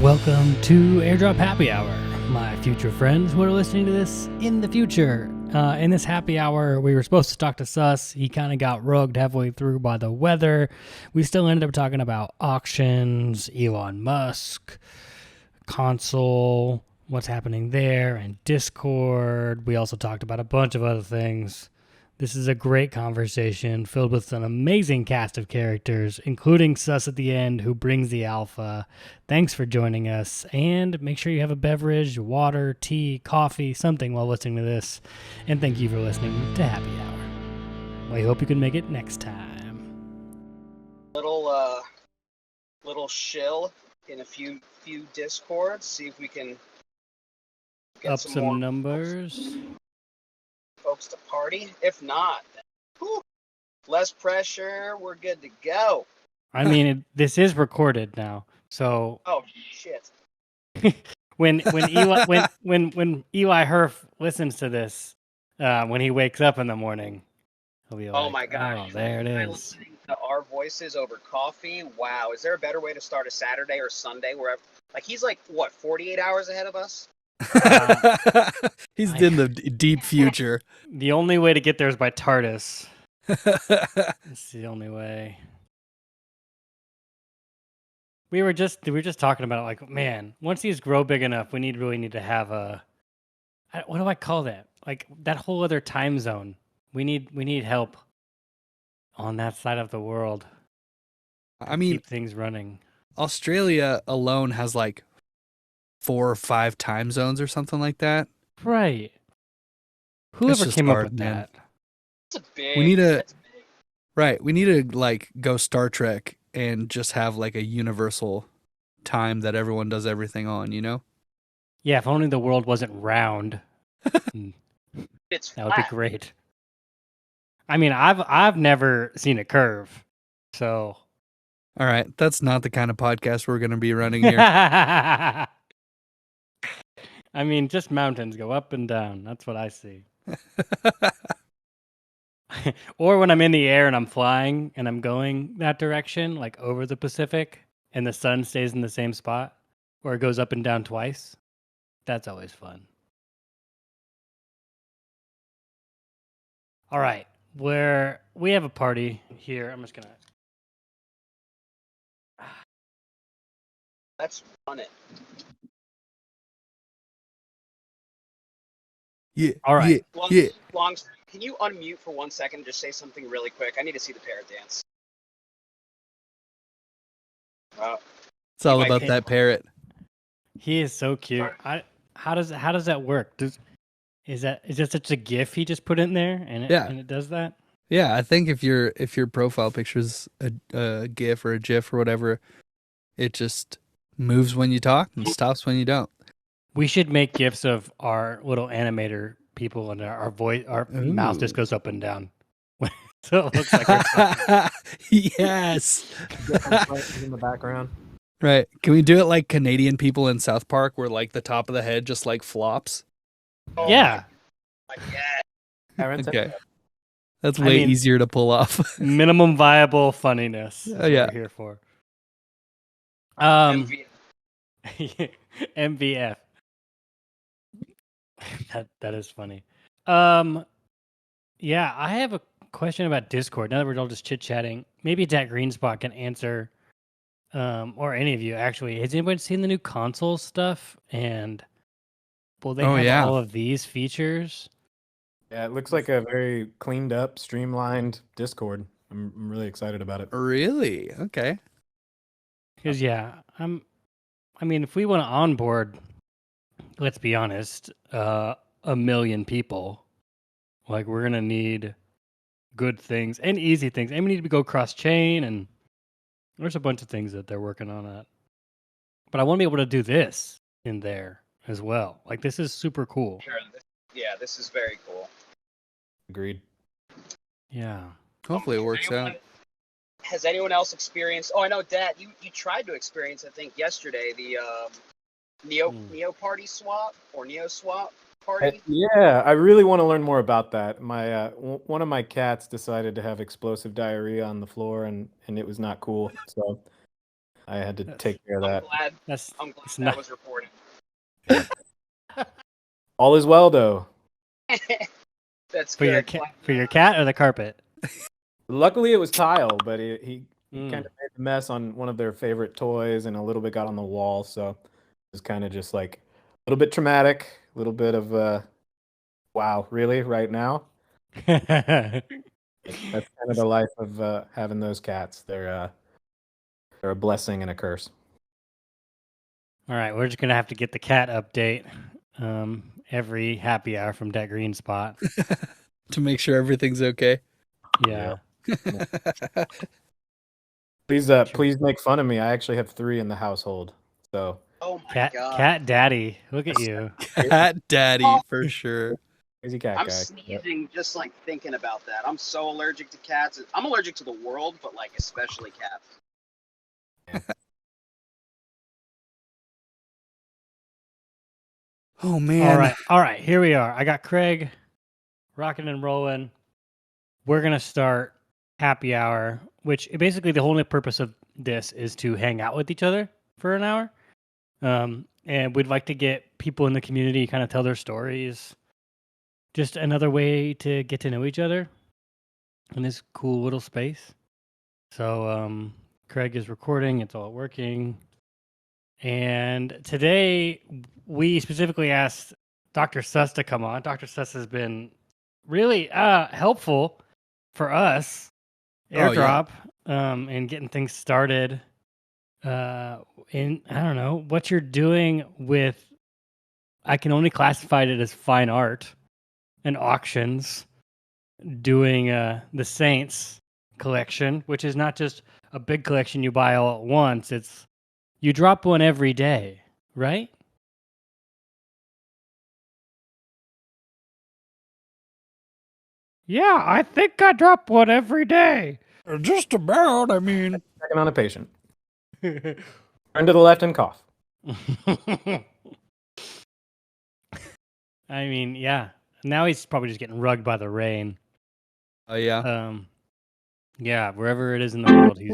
Welcome to AIRDROP Happy Hour, my future friends who are listening to this in the future. In this happy hour, we were supposed to talk to Sus. He kind of got rugged halfway through by the weather. We still ended up talking about auctions, Elon Musk, console, what's happening there, and Discord. We also talked about a bunch of other things. This is a great conversation filled with an amazing cast of characters, including Sus at the end, who brings the alpha. Thanks for joining us, and make sure you have a beverage, water, tea, coffee, something while listening to this. And thank you for listening to Happy Hour. We hope you can make it next time. Little shill in a few discords. See if we can get Up some more numbers. folks to party. If not, then, whew, less pressure. We're good to go. I mean, this is recorded now, so Oh shit! when Eli Herf listens to this, when he wakes up in the morning, he'll be like, Oh my god! "Oh, there it is." Listening to our voices over coffee. Wow! Is there a better way to start a Saturday or Sunday? Where he's like what 48 hours ahead of us? He's in the deep future. The only way to get there is by TARDIS. It's the only way. We were just talking about it, like, man, once these grow big enough, we really need to have what do I call that? Like that whole other time zone. We need help on that side of the world. I mean, keep things running. Australia alone has like 4 or 5 time zones or something like that. Right. Whoever came up with that? It's a big. We need that's big. Right. We need to like go Star Trek and just have like a universal time that everyone does everything on, you know? Yeah, if only the world wasn't round. It's That would be great. I mean, I've never seen a curve, so. All right, that's not the kind of podcast we're going to be running here. I mean, just mountains go up and down. That's what I see. Or when I'm in the air and I'm flying and I'm going that direction, like over the Pacific, and the sun stays in the same spot, or it goes up and down twice. That's always fun. All right, we have a party here. I'm just gonna. Let's run it. Yeah. All right. Longs, can you unmute for 1 second and just say something really quick? I need to see the parrot dance. It's all about that parrot. He is so cute. How does that work? Is it such a GIF he just put in there and it does that? Yeah, I think if your profile picture's a GIF or a GIF or whatever, it just moves when you talk and stops when you don't. We should make GIFs of our little animator people and our voice, our mouth just goes up and down. So it looks like we're talking. Yes. In the background. Right. Can we do it like Canadian people in South Park where like the top of the head just like flops? Oh, Yeah. Okay. That's way easier to pull off. Minimum viable funniness. Oh, yeah. What we're here for. MVF. That is funny. Yeah, I have a question about Discord. Now that we're all just chit-chatting, maybe Dak Greenspot can answer, or any of you actually. Has anybody seen the new console stuff? And will they have all of these features? Yeah, it looks like a very cleaned up, streamlined Discord. I'm really excited about it. Really? Okay. Because I mean, if we want to onboard, let's be honest, 1 million people, like we're gonna need good things and easy things, and we need to go cross-chain, and there's a bunch of things that they're working on that. But I want to be able to do this in there as well. Like this is super cool. Sure. Yeah, this is very cool. Agreed. Yeah. Hopefully it works out. Has anyone else experienced? Oh, I know, Dad. You tried to experience, I think, yesterday the Neo Party swap or Neo swap party. Yeah, I really want to learn more about that. My one of my cats decided to have explosive diarrhea on the floor, and it was not cool. So I had to take care of that. I'm glad it's that not. was reported. All is well, though. That's For your good. for your cat or the carpet? Luckily, it was tile, but he Mm. kind of made a mess on one of their favorite toys, and a little bit got on the wall. So it was kind of just like a little bit traumatic, a little bit of wow, really, right now? That's kind of the life of having those cats. They're a blessing and a curse. All right, we're just gonna have to get the cat update every happy hour from that green spot. To make sure everything's okay. Yeah. Please make fun of me. I actually have 3 in the household. So Oh my god. Cat daddy, look at you. Cat daddy for sure. crazy cat I'm guy. sneezing just like thinking about that. I'm so allergic to cats. I'm allergic to the world, but like especially cats. Oh man. All right. Here we are. I got Craig rocking and rolling. We're gonna start happy hour, which basically the only purpose of this is to hang out with each other for an hour. And we'd like to get people in the community kind of tell their stories. Just another way to get to know each other in this cool little space. So Craig is recording, it's all working. And today we specifically asked Dr. Suss to come on. Dr. Suss has been really helpful for us, AirDrop, and getting things started. In I don't know what you're doing with. I can only classify it as fine art and auctions. Doing the Saints collection, which is not just a big collection you buy all at once. It's you drop one every day, right? Yeah, I think I drop one every day. Just about, I mean. Checking on a patient. Turn to the left and cough. I mean, yeah. Now he's probably just getting rugged by the rain. Oh yeah. Yeah, wherever it is in the world, he's.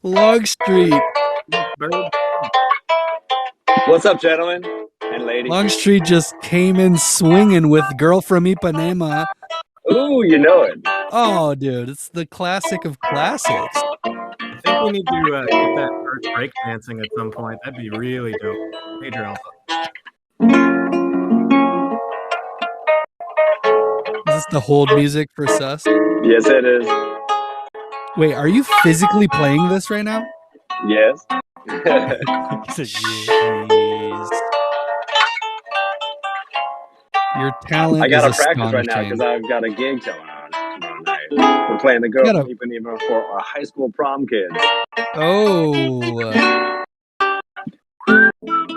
Longstreet. What's up, gentlemen and ladies? Longstreet just came in swinging with "Girl from Ipanema." Ooh, you know it. Oh, dude, it's the classic of classics. I think we need to get that break dancing at some point. That'd be really dope. Major alpha. Is this the hold music for Sus? Yes, it is. Wait, are you physically playing this right now? Yes. He said, yeah. Jeez. Your talent I is gotta practice right now astonishing. because I've got a gig tomorrow night. We're playing the Girl Gotta- from Ipanema for our high school prom kids. Oh,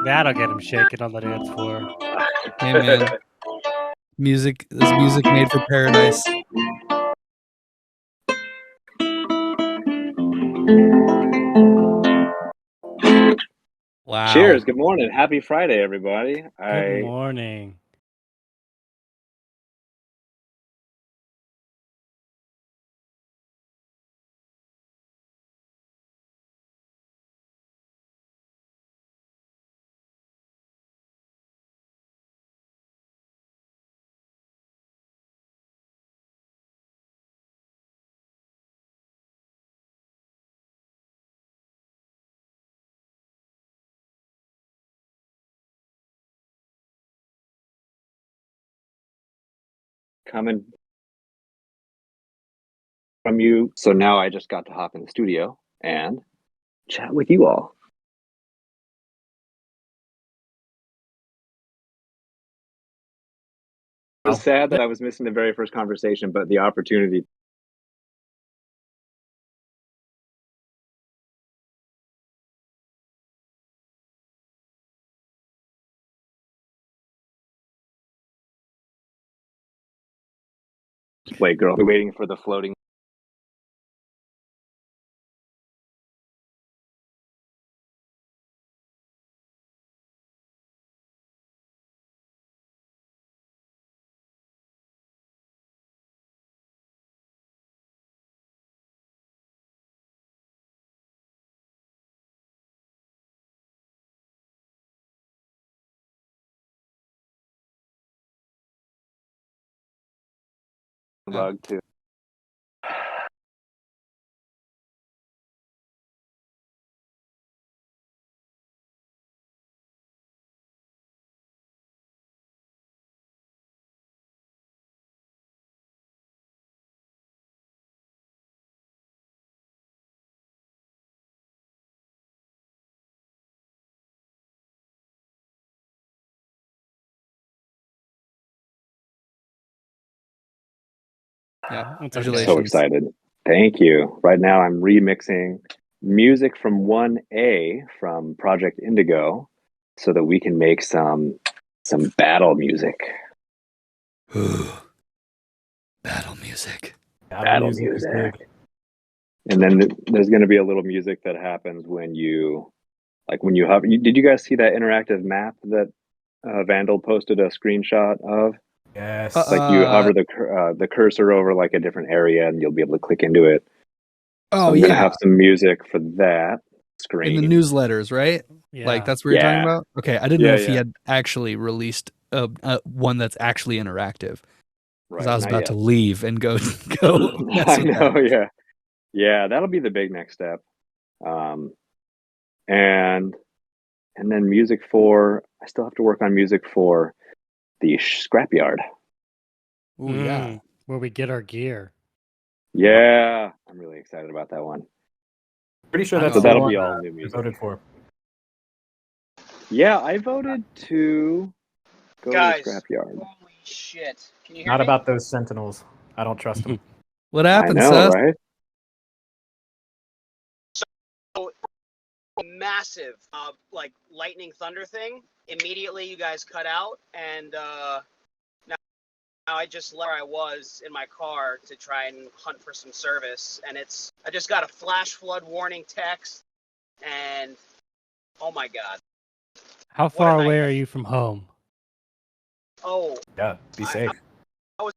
That'll get him shaking on the dance floor. hey man, music. This music made for paradise. Wow. Cheers. Good morning. Happy Friday, everybody. Good morning. Coming from you. So now I just got to hop in the studio and chat with you all. It was sad that I was missing the very first conversation, but the opportunity to play Girl. We're waiting for the floating rug too. Yeah. It's I'm okay. so Congratulations. excited. Thank you. Right now, I'm remixing music from 1A from Project Indigo so that we can make some battle music. Battle music. Battle music is good. music. And then there's going to be a little music that happens when you, like when you have. Did you guys see that interactive map that Vandal posted a screenshot of? Yes. It's like you hover the cursor over like a different area, and you'll be able to click into it. So Oh I'm gonna yeah, have some music for that in the screen. newsletters, right? Yeah. Like that's what you're talking Yeah. about. Okay, I didn't know Yeah, if he yeah. had actually released a one that's actually interactive. Because Right. I was Not about yet. to leave and go mess I with know. that. Yeah. Yeah. That'll be the big next step. Um, and then music for. I still have to work on music for the scrapyard. Ooh yeah. Where we get our gear. Yeah, I'm really excited about that one. Pretty sure I'm that's So the that'll one be all new I music. voted for. Yeah, I voted to go Guys, to the scrapyard. holy shit! Can you hear Not me? about those Sentinels. I don't trust them. What I happened, know, Seth? right? So, massive, like lightning thunder thing. Immediately, you guys cut out, and now I just left where I was in my car to try and hunt for some service, and I just got a flash flood warning text, and oh my god, How what a far away nightmare. are you from home? Oh, Yeah, be safe. I was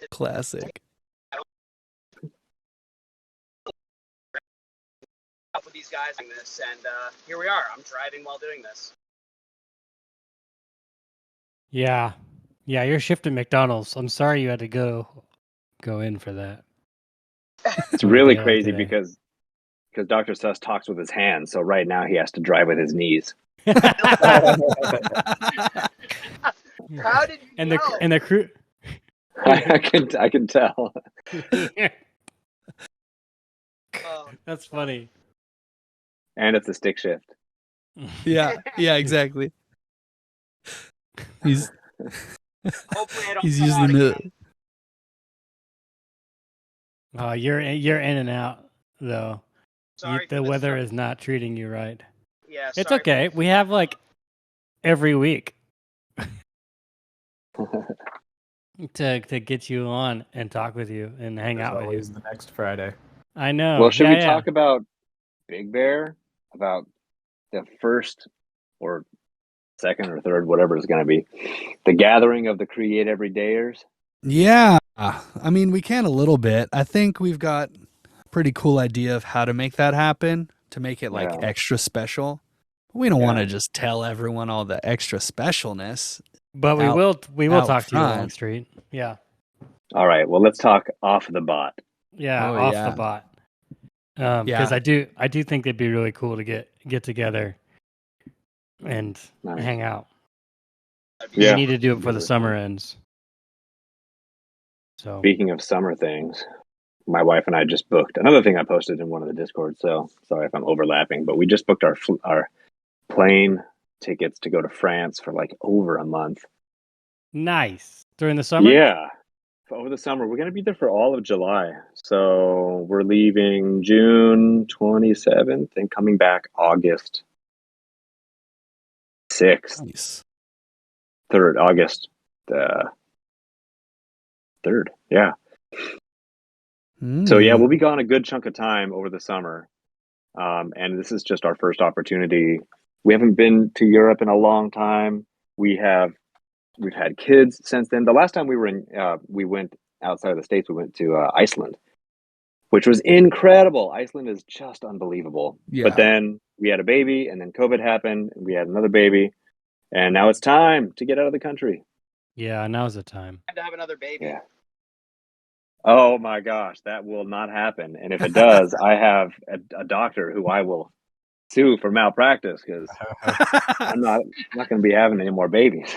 Classic. out with these guys doing this, and here we are. I'm driving while doing this. Yeah. Yeah, you're shifting McDonald's. I'm sorry you had to go in for that. It's On a really day like crazy today. because Dr. Suss talks with his hands, so right now he has to drive with his knees. How did you and know? the crew I can tell. Oh, That's funny. And it's a stick shift. Yeah, exactly. He's hopefully I don't he's come using out the again. Oh, you're in and out though. Sorry The for weather this. is not treating you right. Yeah, It's sorry. okay. We have like every week to get you on and talk with you and hang There's out with you. always the next Friday. I know. Well, should we Yeah. talk about Big Bear? About the first or second or third, whatever it's going to be, the gathering of the Create Everydayers? Yeah. I mean, we can a little bit. I think we've got a pretty cool idea of how to make that happen, to make it like Yeah. extra special. We don't want Yeah. to just tell everyone all the extra specialness. But we Out- will out talk to you, front. Longstreet. Yeah. All right. Well, let's talk off the bot. Yeah, Oh, off yeah. the bot. Yeah. Because I do think they'd be really cool to get together and Nice. hang out. Yeah. We need to do it before the Really summer fun. ends. So Speaking of summer things, my wife and I just booked another thing I posted in one of the Discords. So sorry if I'm overlapping, but we just booked our plane tickets to go to France for like over a month. nice. During the summer? Yeah. Over the summer. We're going to be there for all of July. So we're leaving June 27th and coming back August 6th. Nice. 3rd, August 3rd. Yeah. So yeah, we'll be gone a good chunk of time over the summer. And this is just our first opportunity. We haven't been to Europe in a long time. We've had kids since then. The last time we went outside of the States, we went to Iceland, which was incredible. Iceland is just unbelievable. Yeah. But then we had a baby, and then COVID happened, and we had another baby, And now it's time to get out of the country. Yeah, now's the time. Had to have another baby. Yeah. Oh my gosh, that will not happen. And if it does, I have a doctor who I will sue for malpractice because I'm not going to be having any more babies.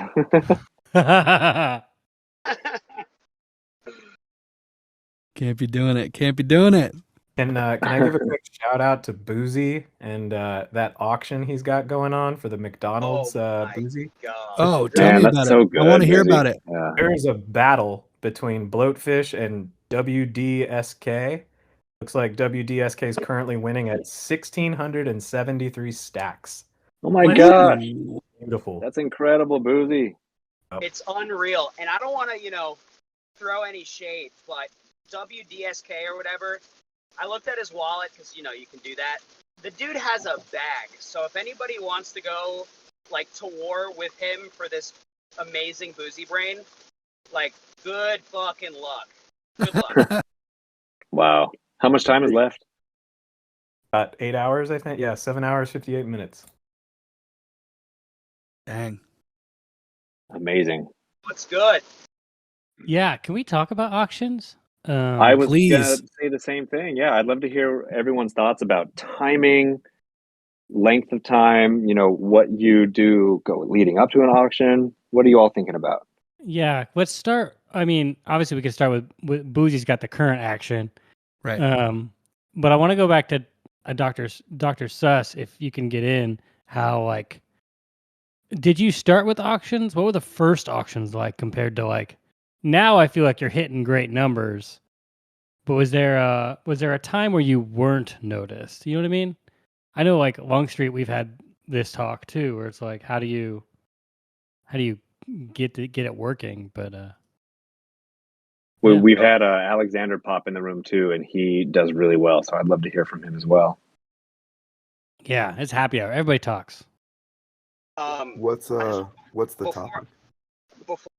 Can't be doing it. Can't be doing it. Can I give a quick shout out to Boozy and that auction he's got going on for the McDonald's Oh my Boozy? God. Oh, tell Man, me that's about so it. good. I want to hear Busy. about it. Yeah. There is a battle between Bloatfish and WDSK. Looks like WDSK is currently winning at 1,673 stacks. Oh my What? gosh, Beautiful. that's incredible, Boozy. It's unreal. And I don't want to, throw any shade, but WDSK or whatever, I looked at his wallet because, you can do that. The dude has a bag. So if anybody wants to go, to war with him for this amazing boozy brain, good fucking luck. Good luck. Wow. How much time is left? About 8 hours, I think. Yeah, 7 hours, 58 minutes. Dang. Amazing. What's good? Yeah, can we talk about auctions? I was please. going to say the same thing. Yeah, I'd love to hear everyone's thoughts about timing, length of time, what you do leading up to an auction. What are you all thinking about? Yeah, let's start. I mean, obviously we could start with Boozy's got the current action. Right. But I want to go back to a Dr. Suss, if you can get in, how did you start with auctions? What were the first auctions like compared to now I feel like you're hitting great numbers. But was there a time where you weren't noticed? You know what I mean? I know Longstreet we've had this talk too, where it's how do you get it working? But yeah. We've had Alexander pop in the room too, and he does really well. So I'd love to hear from him as well. Yeah, it's happy hour. Everybody talks. What's the topic? Before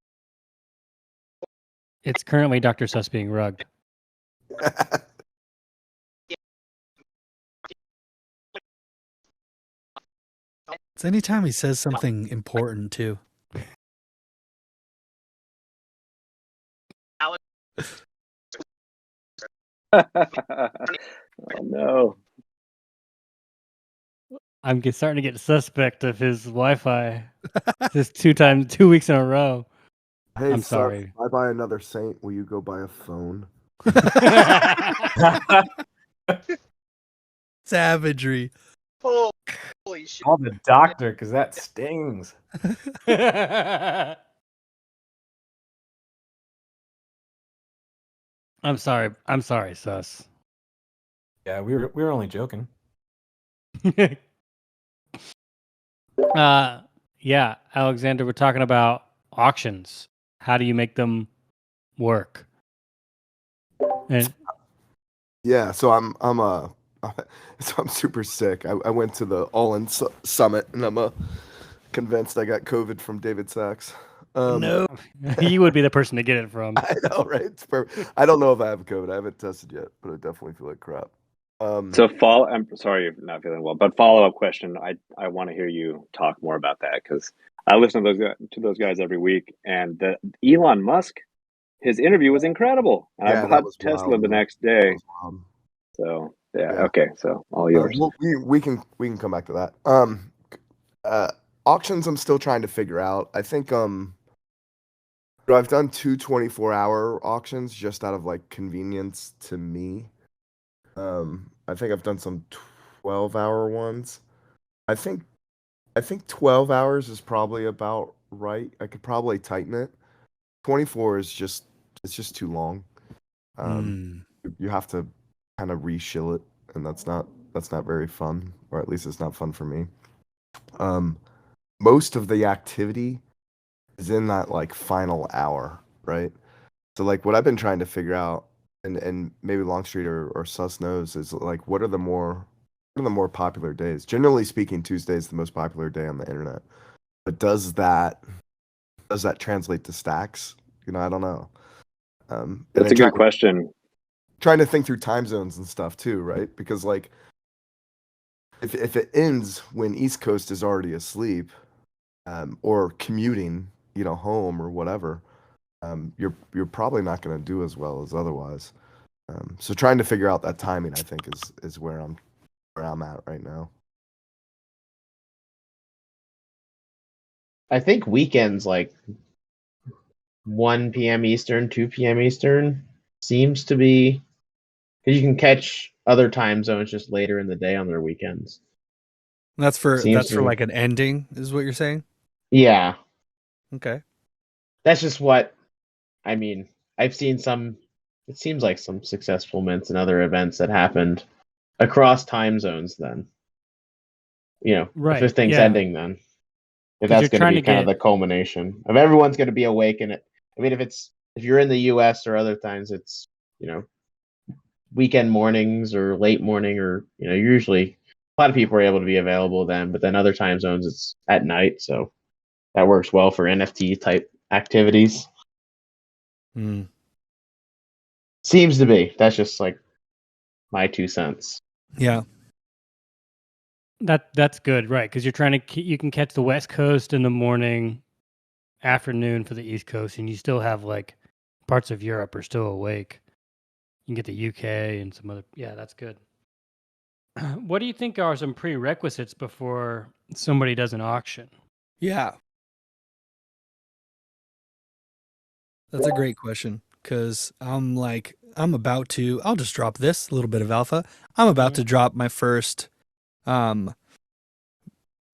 It's currently Dr. Suss being rugged. It's anytime he says something important too. Oh no. I'm starting to get suspect of his Wi-Fi. This 2 weeks in a row. Hey, I'm Seth, sorry. if I buy another Saint, will you go buy a phone? Savagery. holy shit. Call the doctor because that stings. I'm sorry, Sus. Yeah, we were only joking. Yeah, Alexander, we're talking about auctions. How do you make them work? And Yeah, so I'm super sick. I went to the All In Summit, and I'm convinced I got COVID from David Sachs. No. you would be the person to get it from. I know, right? It's perfect. I don't know if I have COVID. I haven't tested yet, but I definitely feel like crap. So I'm sorry you're not feeling well, but follow-up question. I want to hear you talk more about that because I listen to those guys every week, and the Elon Musk, his interview was incredible. And Yeah, I that bought was Tesla wild, the man. next day. That was wild. So yeah, Yeah. okay. So all yours. Well, we can come back to that. Auctions I'm still trying to figure out. I think I've done 2 24-hour auctions just out of convenience to me. I think I've done some 12-hour ones. I think 12 hours is probably about right. I could probably tighten it. 24 is just too long. You have to kind of reshill it, and that's not very fun, or at least it's not fun for me. Most of the activity is in that final hour, right? So what I've been trying to figure out, and maybe Longstreet or Sus knows, is what are the more popular days? Generally speaking, Tuesday is the most popular day on the internet. But does that translate to stacks? I don't know. That's a good question. Trying to think through time zones and stuff too, right? Because if it ends when East Coast is already asleep, or commuting, home or whatever, you're probably not going to do as well as otherwise. So trying to figure out that timing, I think, is where I'm at right now. I think weekends like 1 p.m. Eastern, 2 p.m. Eastern seems to be because you can catch other time zones just later in the day on their weekends. That's for Seems to be. like an ending, is what you're saying? Yeah, Okay. that's just what I mean. I've seen some. It seems like some successful mints and other events that happened across time zones. Then, if Right. this thing's Yeah. ending, then if 'Cause you're that's going to trying be to kind of get the culmination of everyone's going to be awake in it. I mean, if you're in the U.S. or other times, it's weekend mornings or late morning, or usually a lot of people are able to be available then. But then other time zones, it's at night, so that works well for NFT type activities. Mm. Seems to be. That's just like my 2 cents. Yeah. that's good, right? Because you're trying to you can catch the West Coast in the morning, afternoon for the East Coast, and you still have like parts of Europe are still awake. You can get the UK and some other. Yeah, that's good. What do you think are some prerequisites before somebody does an auction? Yeah. That's a great question, because I'll just drop this little bit of alpha. I'm about to drop my first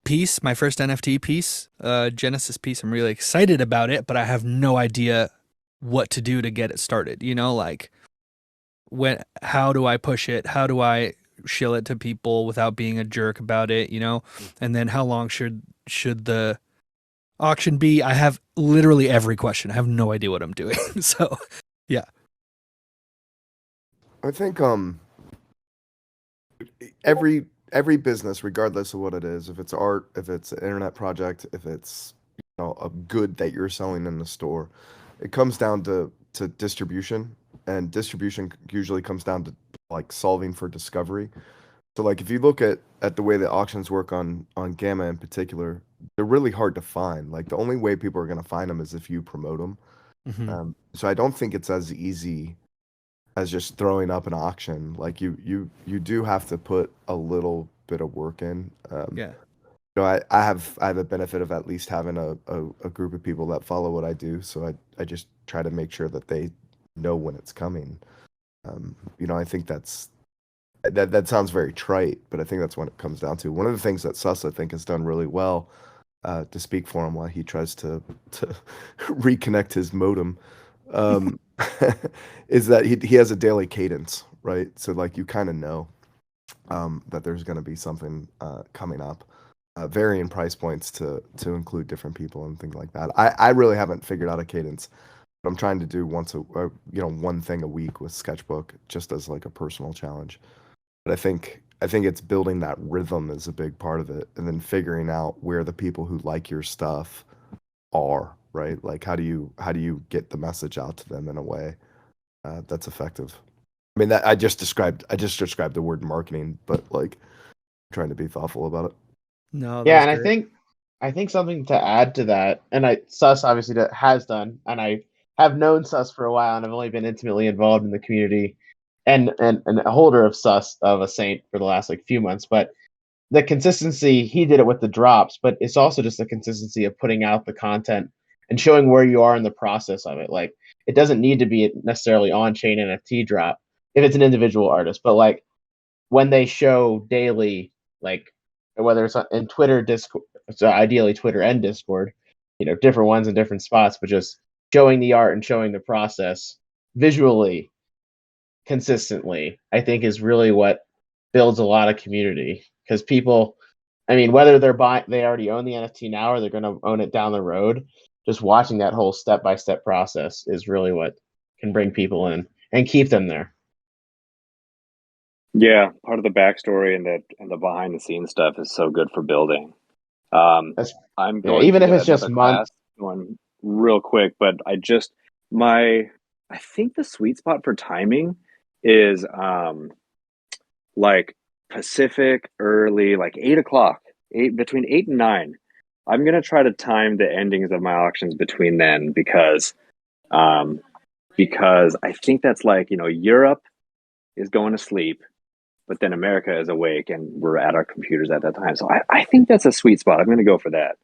piece, my first NFT piece, Genesis piece. I'm really excited about it, but I have no idea what to do to get it started. Like how do I push it? How do I shill it to people without being a jerk about it? And then how long should the auction be? I have literally every question. I have no idea what I'm doing. So, yeah. I think every business, regardless of what it is, if it's art, if it's an internet project, if it's a good that you're selling in the store, it comes down to distribution, and distribution usually comes down to like solving for discovery. So like if you look at the way that auctions work on Gamma in particular, they're really hard to find. Like the only way people are going to find them is if you promote them. Mm-hmm. So I don't think it's as easy as just throwing up an auction. Like you do have to put a little bit of work in. Yeah. I have a benefit of at least having a group of people that follow what I do. So I just try to make sure that they know when it's coming. I think that sounds very trite, but I think that's what it comes down to. One of the things that Sus, I think, has done really well, to speak for him while he tries to reconnect his modem, um, is that he has a daily cadence, right? So like you kind of know that there's going to be something coming up, varying price points to include different people and things like that. I really haven't figured out a cadence. But I'm trying to do one thing a week with Sketchbook, just as like a personal challenge. But I think it's building that rhythm is a big part of it, and then figuring out where the people who like your stuff are, right? Like how do you get the message out to them in a way that's effective? I mean, that I just described the word marketing, but like trying to be thoughtful about it. No, Yeah, that's and great. I think something to add to that, and Sus obviously has done, and I have known Sus for a while, and I've only been intimately involved in the community, and a holder of Sus of a Saint for the last like few months. But the consistency, he did it with the drops, but it's also just the consistency of putting out the content and showing where you are in the process of it. Like it doesn't need to be necessarily on chain NFT drop if it's an individual artist, but like when they show daily, like whether it's in Twitter, Discord, so ideally Twitter and Discord, different ones in different spots, but just showing the art and showing the process visually consistently, I think is really what builds a lot of community because people, I mean, whether they already own the NFT now or they're going to own it down the road, just watching that whole step by step process is really what can bring people in and keep them there. Yeah, part of the backstory and the behind the scenes stuff is so good for building. That's I'm yeah, going even to if it's just another month. class going real quick, but I think the sweet spot for timing is like Pacific early, like 8 o'clock, between 8 and 9. I'm gonna try to time the endings of my auctions between then um, because I think that's like, Europe is going to sleep, but then America is awake and we're at our computers at that time. So I think that's a sweet spot. I'm going to go for that.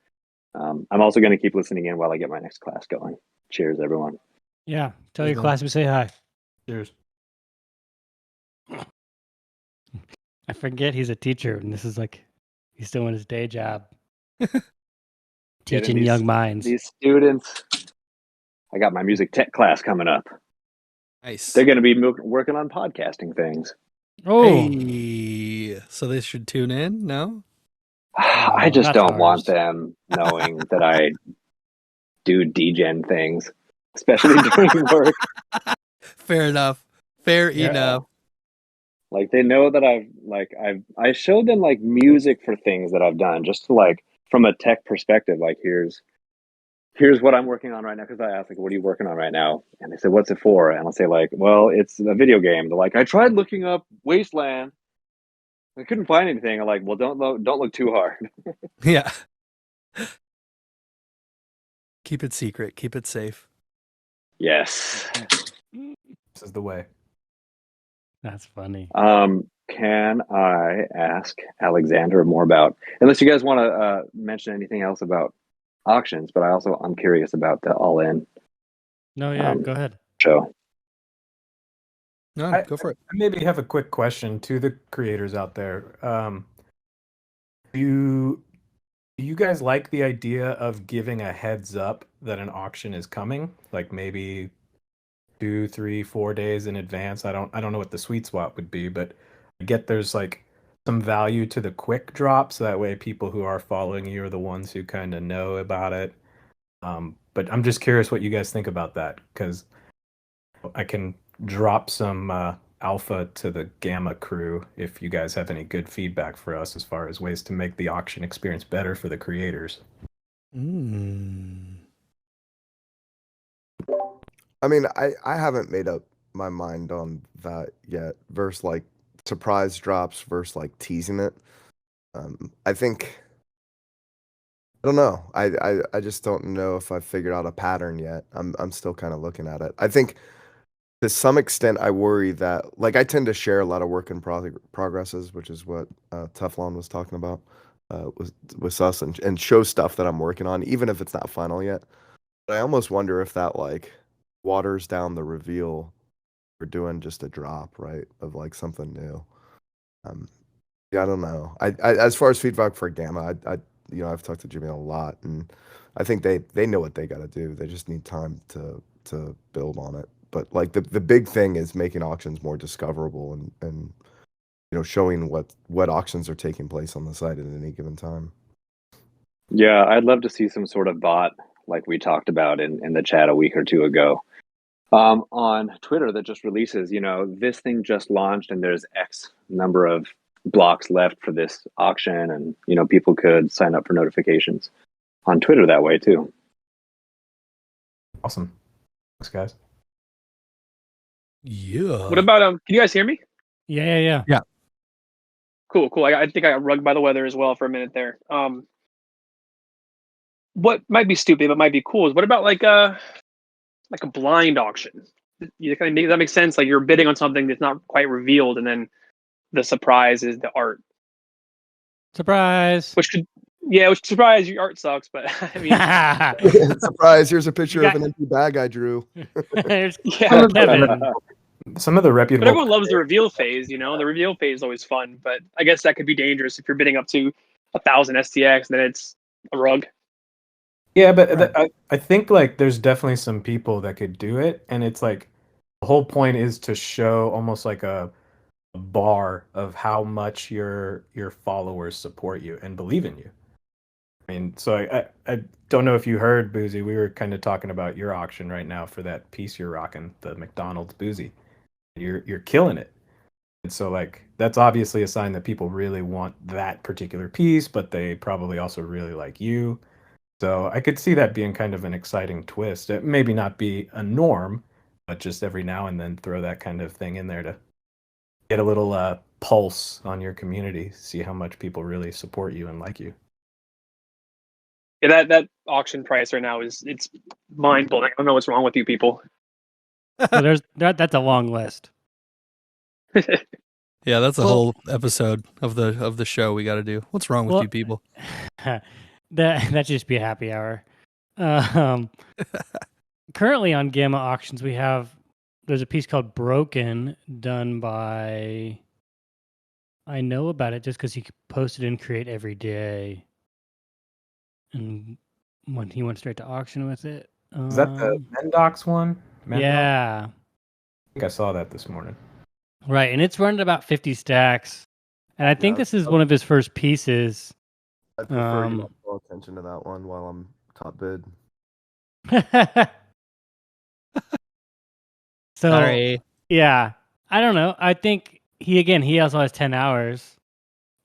I'm also going to keep listening in while I get my next class going. Cheers, everyone. Yeah. Tell your class we say hi. Cheers. I forget he's a teacher, and this is like he's still in his day job, teaching young minds. These students. I got my music tech class coming up. Nice. They're going to be working on podcasting things. Oh, Hey, so they should tune in? No? I just not don't ours. want them knowing that I do degen things, especially during work. Fair enough. Fair enough. Like they know that I showed them like music for things that I've done just to like from a tech perspective. Like here's what I'm working on right now. Because I asked like, what are you working on right now? And they said, what's it for? And I'll say like, well, it's a video game. They're like, I tried looking up Wasteland. I couldn't find anything. I'm like, well, don't look too hard. Yeah. Keep it secret. Keep it safe. Yes. This is the way. That's funny. Can I ask Alexander more about, unless you guys want to mention anything else about auctions, but I'm curious about the All In No, yeah, go ahead. show. No, go for it. I maybe have a quick question to the creators out there. Do you guys like the idea of giving a heads up that an auction is coming? Like maybe 2, 3, 4 days in advance. I don't know what the sweet spot would be, but I get there's like some value to the quick drop, so that way people who are following you are the ones who kind of know about it. But I'm just curious what you guys think about that, because I can drop some alpha to the Gamma crew if you guys have any good feedback for us as far as ways to make the auction experience better for the creators. I mean, I haven't made up my mind on that yet. Versus like surprise drops versus like teasing it. I think I don't know. I just don't know if I've figured out a pattern yet. I'm still kind of looking at it. I think to some extent I worry that like I tend to share a lot of work in progresses, which is what Teflon was talking about with us and show stuff that I'm working on, even if it's not final yet. But I almost wonder if that like waters down the reveal we're doing just a drop, right, of like something new. Yeah, I don't know. I as far as feedback for Gamma, I've talked to Jimmy a lot, and I think they know what they got to do. They just need time to build on it. But like the big thing is making auctions more discoverable and showing what auctions are taking place on the site at any given time. Yeah, I'd love to see some sort of bot like we talked about in the chat a week or two ago. On Twitter that just releases, this thing just launched and there's X number of blocks left for this auction, and people could sign up for notifications on Twitter that way too. Awesome. Thanks, guys. Yeah. What about can you guys hear me? Yeah. Cool. I think I got rugged by the weather as well for a minute there. What might be stupid but might be cool is what about like a blind auction? That makes sense. Like you're bidding on something that's not quite revealed, and then the surprise is the art. Surprise. Which surprise, your art sucks, but I mean, Surprise! Here's a picture You of an empty bag I drew. There's yeah. Kevin. Some of the reputable. But everyone loves the reveal phase, The reveal phase is always fun, but I guess that could be dangerous if you're bidding up to 1,000 STX, then it's a rug. Yeah, but I think like there's definitely some people that could do it, and it's like the whole point is to show almost like a bar of how much your followers support you and believe in you. I mean, so I don't know if you heard, Boozy, we were kind of talking about your auction right now for that piece you're rocking, the McDonald's Boozy. You're killing it. And so like that's obviously a sign that people really want that particular piece, but they probably also really like you. So I could see that being kind of an exciting twist. It maybe not be a norm, but just every now and then throw that kind of thing in there to get a little pulse on your community, see how much people really support you and like you. Yeah, that auction price right now it's mind blowing. I don't know what's wrong with you people. Well, there's that's a long list. Yeah, that's a Well- whole episode of the show we got to do. What's wrong with Well- you people? that should just be a happy hour. Currently on Gamma Auctions, there's a piece called Broken done by. I know about it just because he posted in Create every day, and when he went straight to auction with it. Is that the Mendox one? Mendox? Yeah, I think I saw that this morning. right, and it's running about 50 stacks, and I think Yeah, this is one of his first pieces. I prefer you don't pay attention to that one while I'm top bid. So Sorry. yeah, I don't know. I think he also has 10 hours.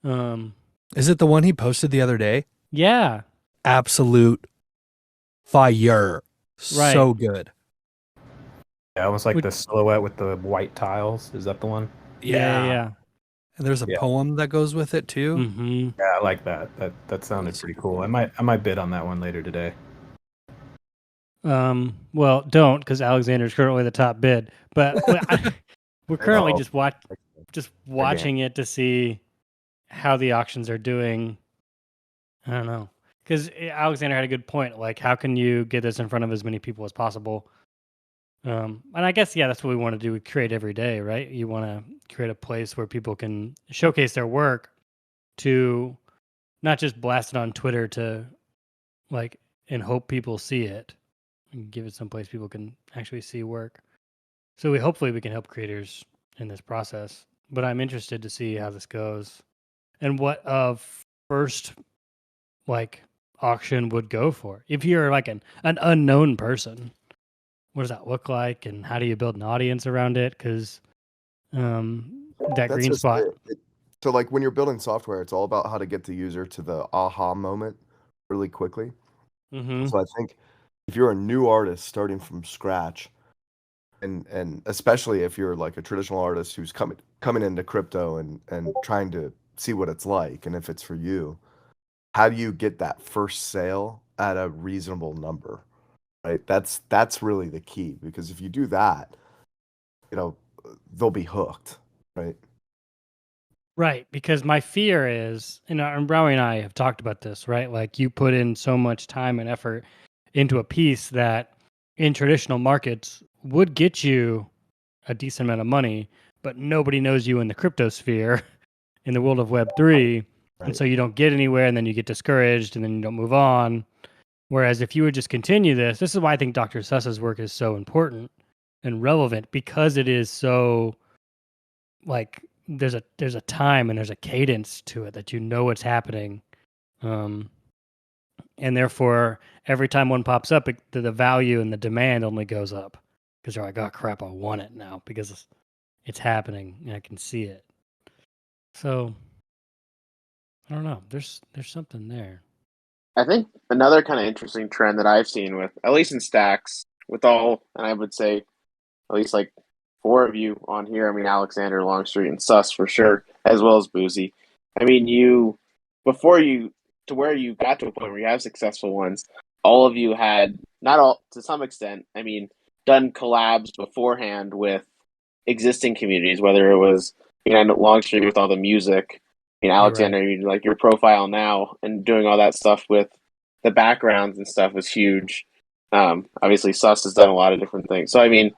Is it the one he posted the other day? Yeah, Absolute fire. Right. So good. Yeah, almost like Which- the silhouette with the white tiles. Is that the one? yeah. And there's a Yeah. poem that goes with it too. Mm-hmm. Yeah, I like that. That sounded pretty cool. I might bid on that one later today. Well, don't, because Alexander's currently the top bid. But we're currently Oh. just watching it to see how the auctions are doing. I don't know, because Alexander had a good point. Like, how can you get this in front of as many people as possible? And I guess that's what we want to do. We create every day, right? You want to create a place where people can showcase their work, to not just blast it on Twitter to and hope people see it, and give it someplace people can actually see work. So hopefully we can help creators in this process. But I'm interested to see how this goes and what first auction would go for. If you're like an unknown person, what does that look like, and how do you build an audience around it? Because that That's green just spot. So like when you're building software, it's all about how to get the user to the aha moment really quickly. Mm-hmm. So I think if you're a new artist starting from scratch, and especially if you're like a traditional artist who's coming into crypto and trying to see what it's like, and if it's for you, how do you get that first sale at a reasonable number? Right? That's really the key, because if you do that, they'll be hooked, right? Right, because my fear is, and Browy and I have talked about this, right? Like, you put in so much time and effort into a piece that in traditional markets would get you a decent amount of money, but nobody knows you in the crypto sphere, in the world of Web3, and Right. so you don't get anywhere, and then you get discouraged, and then you don't move on. Whereas if you would just continue this is why I think Dr. Suss's work is so important and relevant, because it is so there's a time and there's a cadence to it that what's happening, and therefore every time one pops up, the value and the demand only goes up, because they're like, oh crap, I want it now because it's happening and I can see it. So I don't know. There's something there. I think another kind of interesting trend that I've seen with, at least in stacks, with all, and I would say at least like 4 of you on here. I mean, Alexander, Longstreet, and Sus for sure, as well as Boozy. I mean, to where you got to a point where you have successful ones, all of you had, not all, to some extent, I mean, done collabs beforehand with existing communities, whether it was, Longstreet with all the music, Alexander, like your profile now and doing all that stuff with the backgrounds and stuff was huge. Obviously, Sus has done a lot of different things. So, I mean,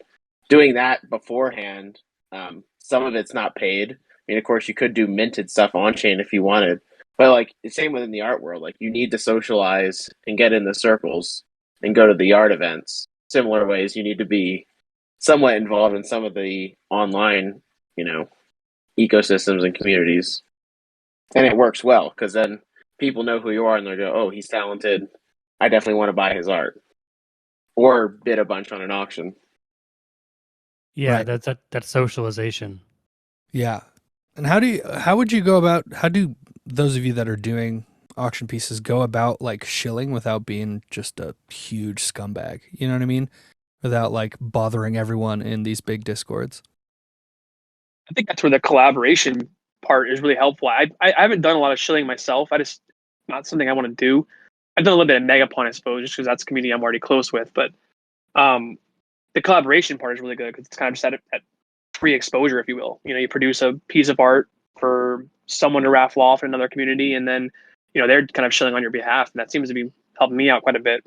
doing that beforehand, some of it's not paid. I mean, of course, you could do minted stuff on chain if you wanted, but like same within the art world, like you need to socialize and get in the circles and go to the art events. Similar ways, you need to be somewhat involved in some of the online, ecosystems and communities. And it works well because then people know who you are and they go, oh, he's talented. I definitely want to buy his art. Or bid a bunch on an auction. Yeah, Right. that's socialization. Yeah. And how do those of you that are doing auction pieces go about like shilling without being just a huge scumbag? You know what I mean? Without like bothering everyone in these big discords. I think that's where the collaboration part is really helpful. I haven't done a lot of shilling myself. Not something I want to do. I've done a little bit of Megapon, I suppose, just because that's a community I'm already close with. But the collaboration part is really good because it's kind of just at free exposure, if you will. You produce a piece of art for someone to raffle off in another community, and then they're kind of shilling on your behalf, and that seems to be helping me out quite a bit.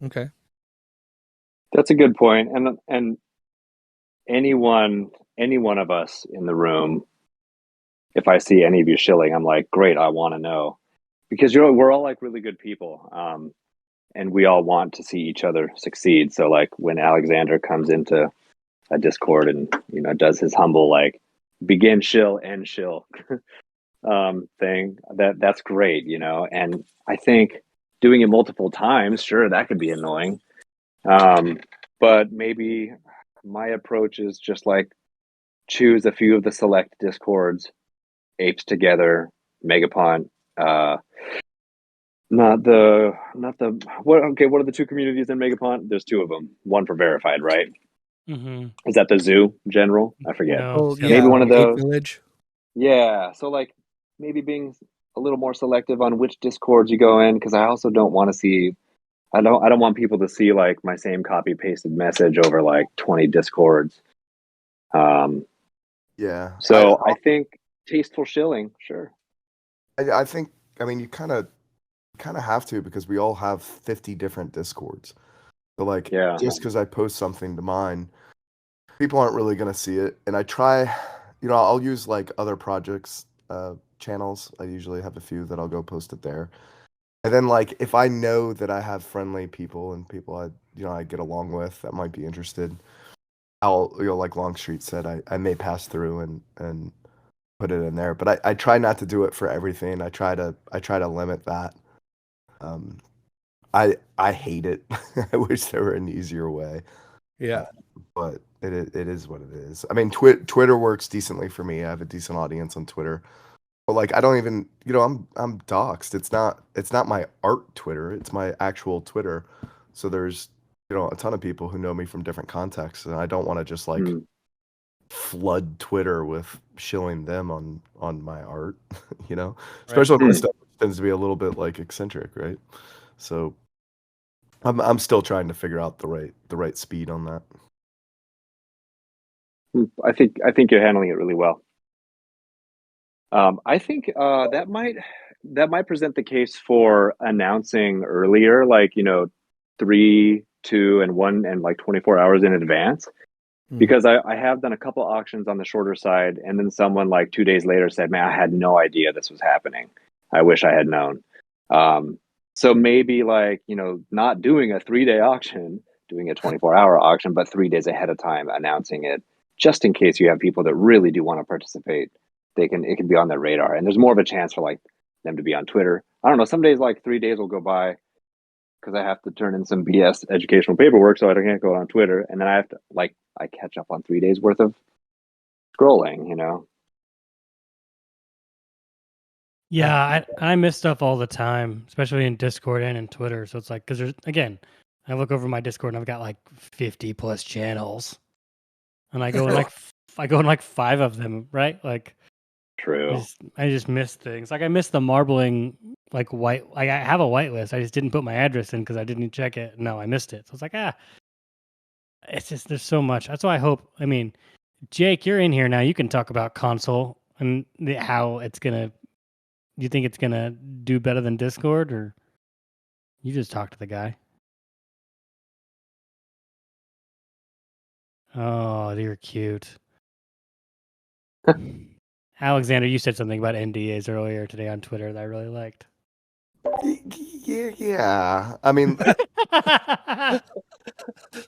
Okay. That's a good point. And any one of us in the room, if I see any of you shilling, I'm like, great, I want to know, because we're all like really good people, and we all want to see each other succeed. So like when Alexander comes into a Discord and does his humble like begin shill end shill thing, that's great, and I think doing it multiple times, sure, that could be annoying, but maybe my approach is just like choose a few of the select Discords, apes together, Megapont, not the what are the two communities in Megapont? There's two of them, one for verified, right? Mm-hmm. Is that the zoo general? I forget. No, Maybe one of Ape those. Village. Yeah, so like maybe being a little more selective on which Discords you go in, because I also don't want to see. I don't want people to see like my same copy pasted message over like 20 Discords. Yeah. So I think tasteful shilling, sure. I think, I mean, you kind of have to, because we all have 50 different Discords. So like, Yeah. just because I post something to mine, people aren't really gonna see it. And I try, I'll use like other projects channels. I usually have a few that I'll go post it there. And then like if I know that I have friendly people and people I get along with that might be interested, I'll like Longstreet said, I may pass through and put it in there. But I try not to do it for everything. I try to limit that. I hate it. I wish there were an easier way. Yeah. But it is what it is. I mean, Twitter works decently for me. I have a decent audience on Twitter. But like I don't even, I'm doxxed. It's not my art Twitter. It's my actual Twitter. So there's, a ton of people who know me from different contexts, and I don't want to just like flood Twitter with shilling them on my art, especially if my stuff tends to be a little bit like eccentric, right? So I'm still trying to figure out the right speed on that. I think you're handling it really well. I think that might present the case for announcing earlier, like 3, 2, and 1, and like 24 hours in advance. Because I have done a couple auctions on the shorter side, and then someone like 2 days later said, "Man, I had no idea this was happening. I wish I had known." So maybe like not doing a 3-day auction, doing a 24-hour auction, but 3 days ahead of time announcing it, just in case you have people that really do want to participate. It can be on their radar, and there's more of a chance for like them to be on Twitter. I don't know. Some days like 3 days will go by because I have to turn in some BS educational paperwork, so I can't go on Twitter, and then I have to I catch up on 3 days worth of scrolling. Yeah, I miss stuff all the time, especially in Discord and in Twitter. So it's like, because there's, again, I look over my Discord and I've got like 50 plus channels, and I go in like 5 of them, right? Like, True. I just miss things. Like I miss the marbling, like white. Like I have a whitelist. I just didn't put my address in because I didn't check it. No, I missed it. So it's like it's just there's so much. That's why I hope. I mean, Jake, you're in here now. You can talk about console and how it's gonna. Do you think it's gonna do better than Discord, or you just talk to the guy? Oh, you're cute. Alexander, you said something about NDAs earlier today on Twitter that I really liked. Yeah. I mean,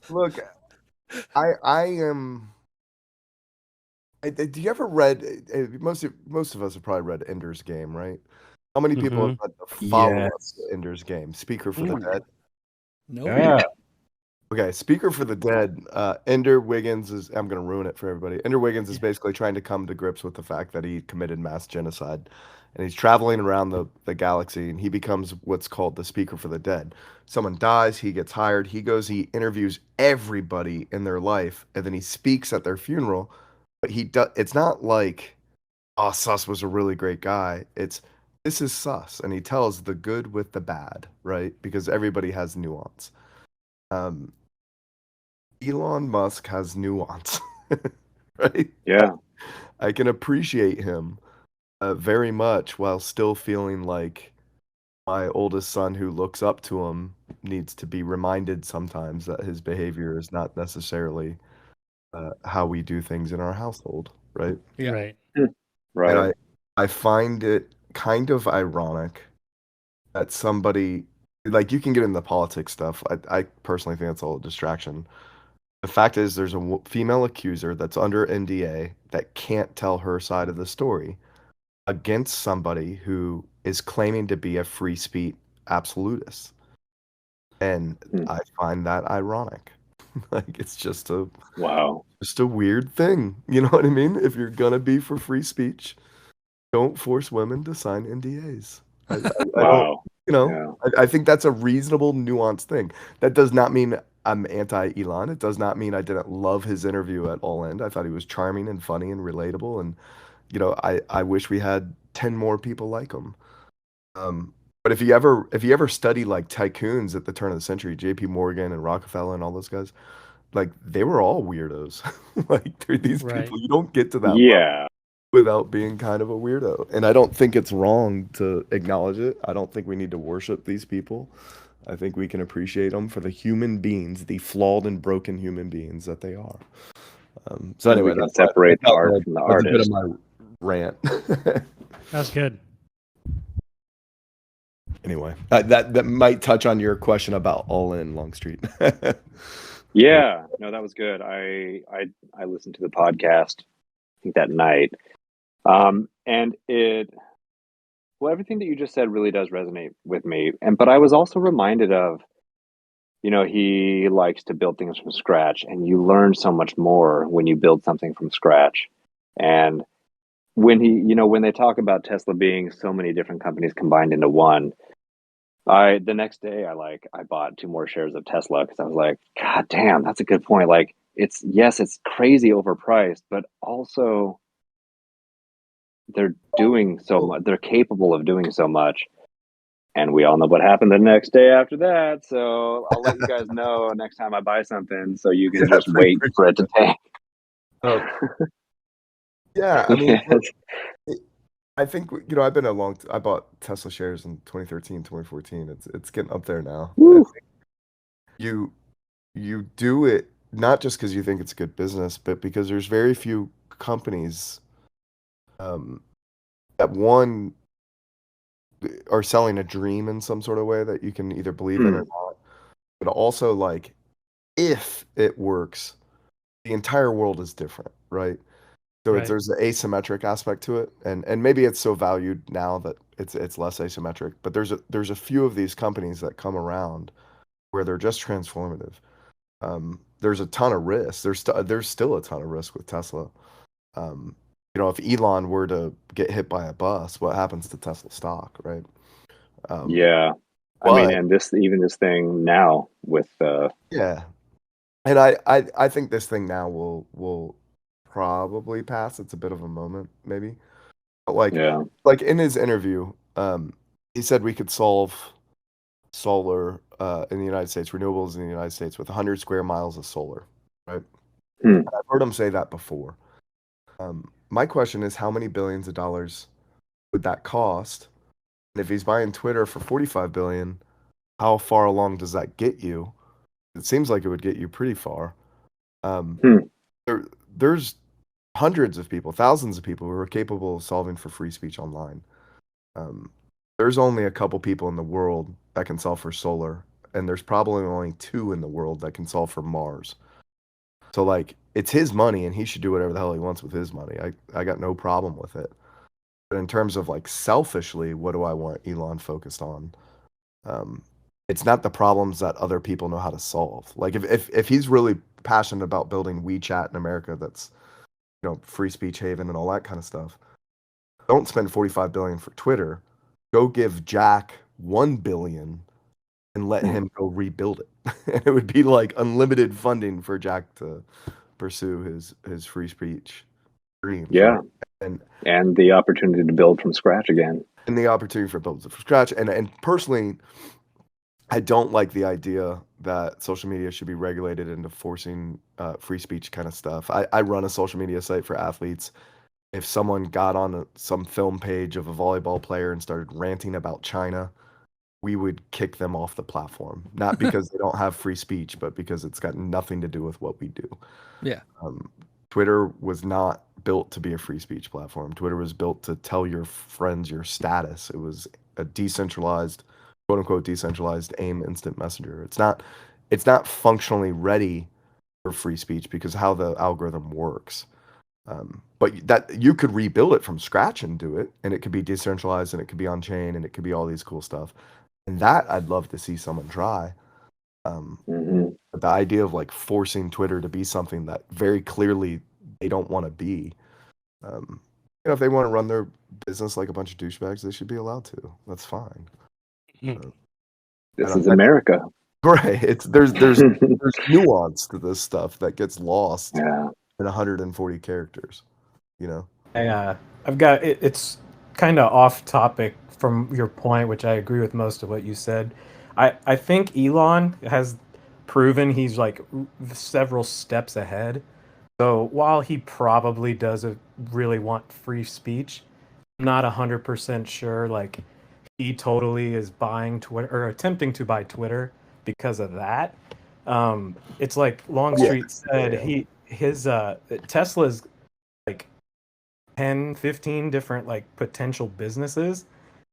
look, I am. Do you ever read? Most of us have probably read Ender's Game, right? How many people have read the follow-up to Ender's Game, Speaker for the Dead? No. Yeah. Okay, Speaker for the Dead. Ender Wiggins is. I'm going to ruin it for everybody. Ender Wiggins is basically trying to come to grips with the fact that he committed mass genocide, and he's traveling around the galaxy, and he becomes what's called the Speaker for the Dead. Someone dies, he gets hired. He goes, he interviews everybody in their life, and then he speaks at their funeral. But he does. It's not like, oh, Sus was a really great guy. It's this is sus, and he tells the good with the bad, right? Because everybody has nuance. Um, Elon Musk has nuance, right? Yeah. I can appreciate him very much while still feeling like my oldest son who looks up to him needs to be reminded sometimes that his behavior is not necessarily how we do things in our household, right? Yeah. Right. Right. And I find it kind of ironic that somebody like you can get into politics stuff. I personally think that's all a distraction. The fact is, there's a female accuser that's under NDA that can't tell her side of the story against somebody who is claiming to be a free speech absolutist. And Hmm. I find that ironic. Like it's Wow. just a weird thing. You know what I mean? If you're gonna be for free speech, don't force women to sign NDAs. I don't, Wow. you know, Yeah. I think that's a reasonable, nuanced thing. That does not mean I'm anti Elon. It does not mean I didn't love his interview at All End. I thought he was charming and funny and relatable. And, I wish we had 10 more people like him. But if you ever study like tycoons at the turn of the century, JP Morgan and Rockefeller and all those guys, like they were all weirdos. Like they're these Right. people, you don't get to that level Yeah. without being kind of a weirdo. And I don't think it's wrong to acknowledge it. I don't think we need to worship these people. I think we can appreciate them for the human beings, the flawed and broken human beings that they are. So And we anyway, can separate the art from the that's a bit of artist. my rant. That's good. Anyway, that might touch on your question about All In Longstreet. Yeah. No, that was good. I listened to the podcast, I think that night. And everything that you just said really does resonate with me. But I was also reminded of, he likes to build things from scratch, and you learn so much more when you build something from scratch. And when they talk about Tesla being so many different companies combined into one, the next day I bought 2 more shares of Tesla because I was like, God damn, that's a good point. Like it's crazy overpriced, but also they're doing so much. They're capable of doing so much. And we all know what happened the next day after that. So I'll let you guys know next time I buy something so you can just wait for it to tank. Oh, yeah, I mean, look, I think I've been I bought Tesla shares in 2013, 2014. It's getting up there now. I think you do it not just because you think it's a good business, but because there's very few companies that one are selling a dream in some sort of way that you can either believe in or not. But also like if it works, the entire world is different, right? So Right. there's the asymmetric aspect to it, and maybe it's so valued now that it's less asymmetric. But there's a few of these companies that come around where they're just transformative. There's a ton of risk. There's still a ton of risk with Tesla. If Elon were to get hit by a bus, what happens to Tesla stock, right? Yeah. I mean, and this thing now with yeah, and I think this thing now will probably pass. It's a bit of a moment, maybe. But like in his interview, he said we could solve solar in the United States, renewables in the United States with 100 square miles of solar, right? And I've heard him say that before. My question is, how many billions of dollars would that cost? And if he's buying Twitter for 45 billion, how far along does that get you? It seems like it would get you pretty far. There's hundreds of people, thousands of people who are capable of solving for free speech online. There's only a couple people in the world that can solve for solar, and there's probably only 2 in the world that can solve for Mars. So like, it's his money, and he should do whatever the hell he wants with his money. I got no problem with it. But in terms of like selfishly, what do I want Elon focused on? It's not the problems that other people know how to solve. Like if he's really passionate about building WeChat in America, that's free speech haven and all that kind of stuff. Don't spend 45 billion for Twitter. Go give Jack 1 billion and let him go rebuild it. It would be like unlimited funding for Jack to pursue his free speech dreams. Yeah. Right? And the opportunity to build from scratch again. And the opportunity for building from scratch. And personally, I don't like the idea that social media should be regulated into forcing free speech kind of stuff. I run a social media site for athletes. If someone got on some film page of a volleyball player and started ranting about China, we would kick them off the platform. Not because they don't have free speech, but because it's got nothing to do with what we do. Yeah. Twitter was not built to be a free speech platform. Twitter was built to tell your friends your status. It was a decentralized, quote unquote, decentralized AIM instant messenger. It's not functionally ready for free speech because how the algorithm works. But that you could rebuild it from scratch and do it, and it could be decentralized, and it could be on chain, and it could be all these cool stuff. And that I'd love to see someone try. But the idea of like forcing Twitter to be something that very clearly they don't want to be, if they want to run their business like a bunch of douchebags, they should be allowed to. That's fine. This is America. Right. There's nuance to this stuff that gets lost in 140 characters. I've got it's kind of off topic from your point, which I agree with most of what you said. I think Elon has proven he's like several steps ahead. So while he probably does really want free speech, I'm not 100% sure like he totally is buying Twitter or attempting to buy Twitter because of that. It's like Longstreet said, his Tesla's like 10, 15 different like potential businesses.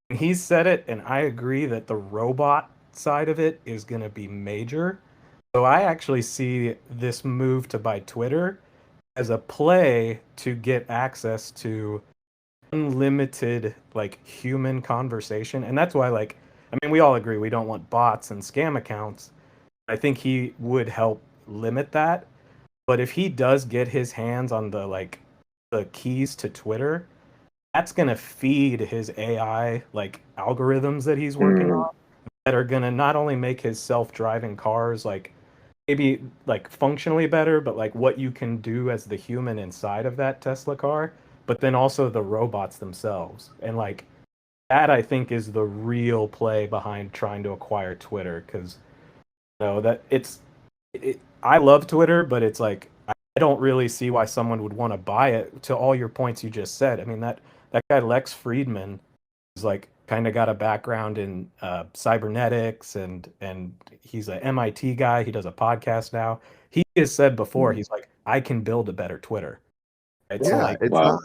And he said it, and I agree that the robot side of it is going to be major. So I actually see this move to buy Twitter as a play to get access to unlimited like human conversation. And that's why like I mean we all agree we don't want bots and scam accounts. I think he would help limit that. But if he does get his hands on the keys to Twitter, that's going to feed his AI like algorithms that he's working on that are going to not only make his self-driving cars like maybe like functionally better, but like what you can do as the human inside of that Tesla car, but then also the robots themselves. And like that I think is the real play behind trying to acquire Twitter, because that I love Twitter, but it's like I don't really see why someone would want to buy it. To all your points you just said, I mean that guy Lex Friedman is like kind of got a background in cybernetics, and he's an MIT guy. He does a podcast now. He has said before, he's like, I can build a better Twitter. It's like, it's wow. not.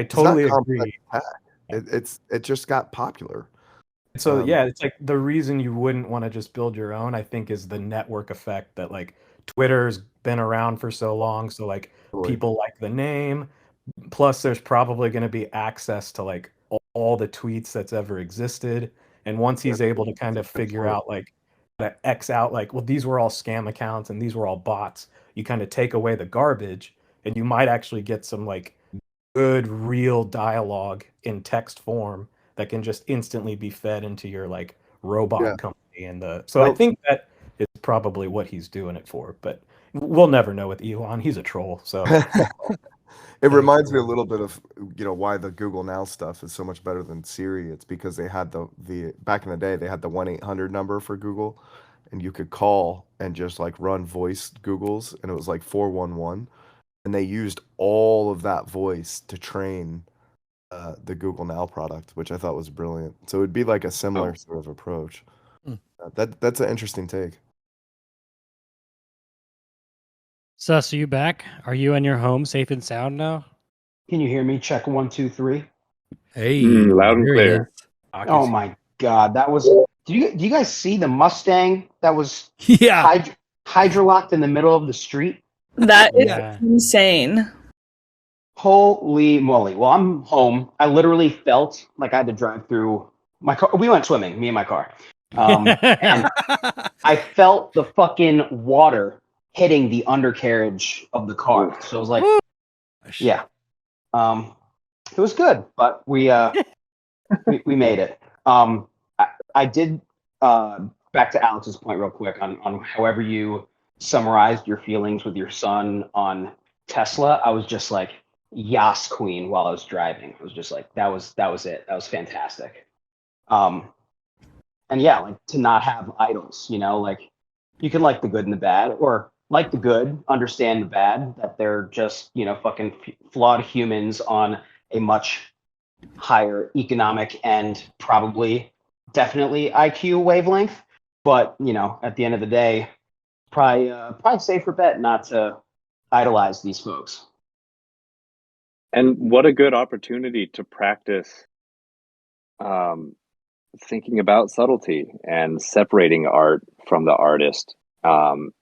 I totally it's not agree. It just got popular. So it's like the reason you wouldn't want to just build your own, I think, is the network effect that like Twitter's been around for so long. So like people like the name. Plus, there's probably going to be access to like all the tweets that's ever existed. And once he's able to kind of figure out like that X out, like, well, these were all scam accounts and these were all bots, you kind of take away the garbage, and you might actually get some like good real dialogue in text form that can just instantly be fed into your like robot company. And I think that is probably what he's doing it for, but we'll never know with Elon. He's a troll. So it reminds me a little bit of why the Google Now stuff is so much better than Siri. It's because they had the back in the day they had the 1-800 number for Google, and you could call and just like run voice Googles, and it was like 411, and they used all of that voice to train the Google Now product, which I thought was brilliant. So it'd be like a similar sort of approach. That's an interesting take. Sus, are you back? Are you and your home safe and sound now? Can you hear me? Check 1, 2, 3. Hey, loud and here he clear. is. Oh my God, that was. Do you guys see the Mustang that was Yeah. hydrolocked in the middle of the street? That is insane. Holy moly! Well, I'm home. I literally felt like I had to drive through my car. We went swimming, me and my car, and I felt the fucking water hitting the undercarriage of the car. So it was like, yeah, it was good, but we made it. I did back to Alex's point real quick on however you summarized your feelings with your son on Tesla. I was just like, Yas Queen while I was driving. It was just like that was it. That was fantastic. Um, and yeah, like to not have idols, like you can like the good and the bad, or like the good, understand the bad, that they're just, fucking flawed humans on a much higher economic and probably definitely IQ wavelength. But, at the end of the day, probably safer bet not to idolize these folks. And what a good opportunity to practice um, thinking about subtlety and separating art from the artist, and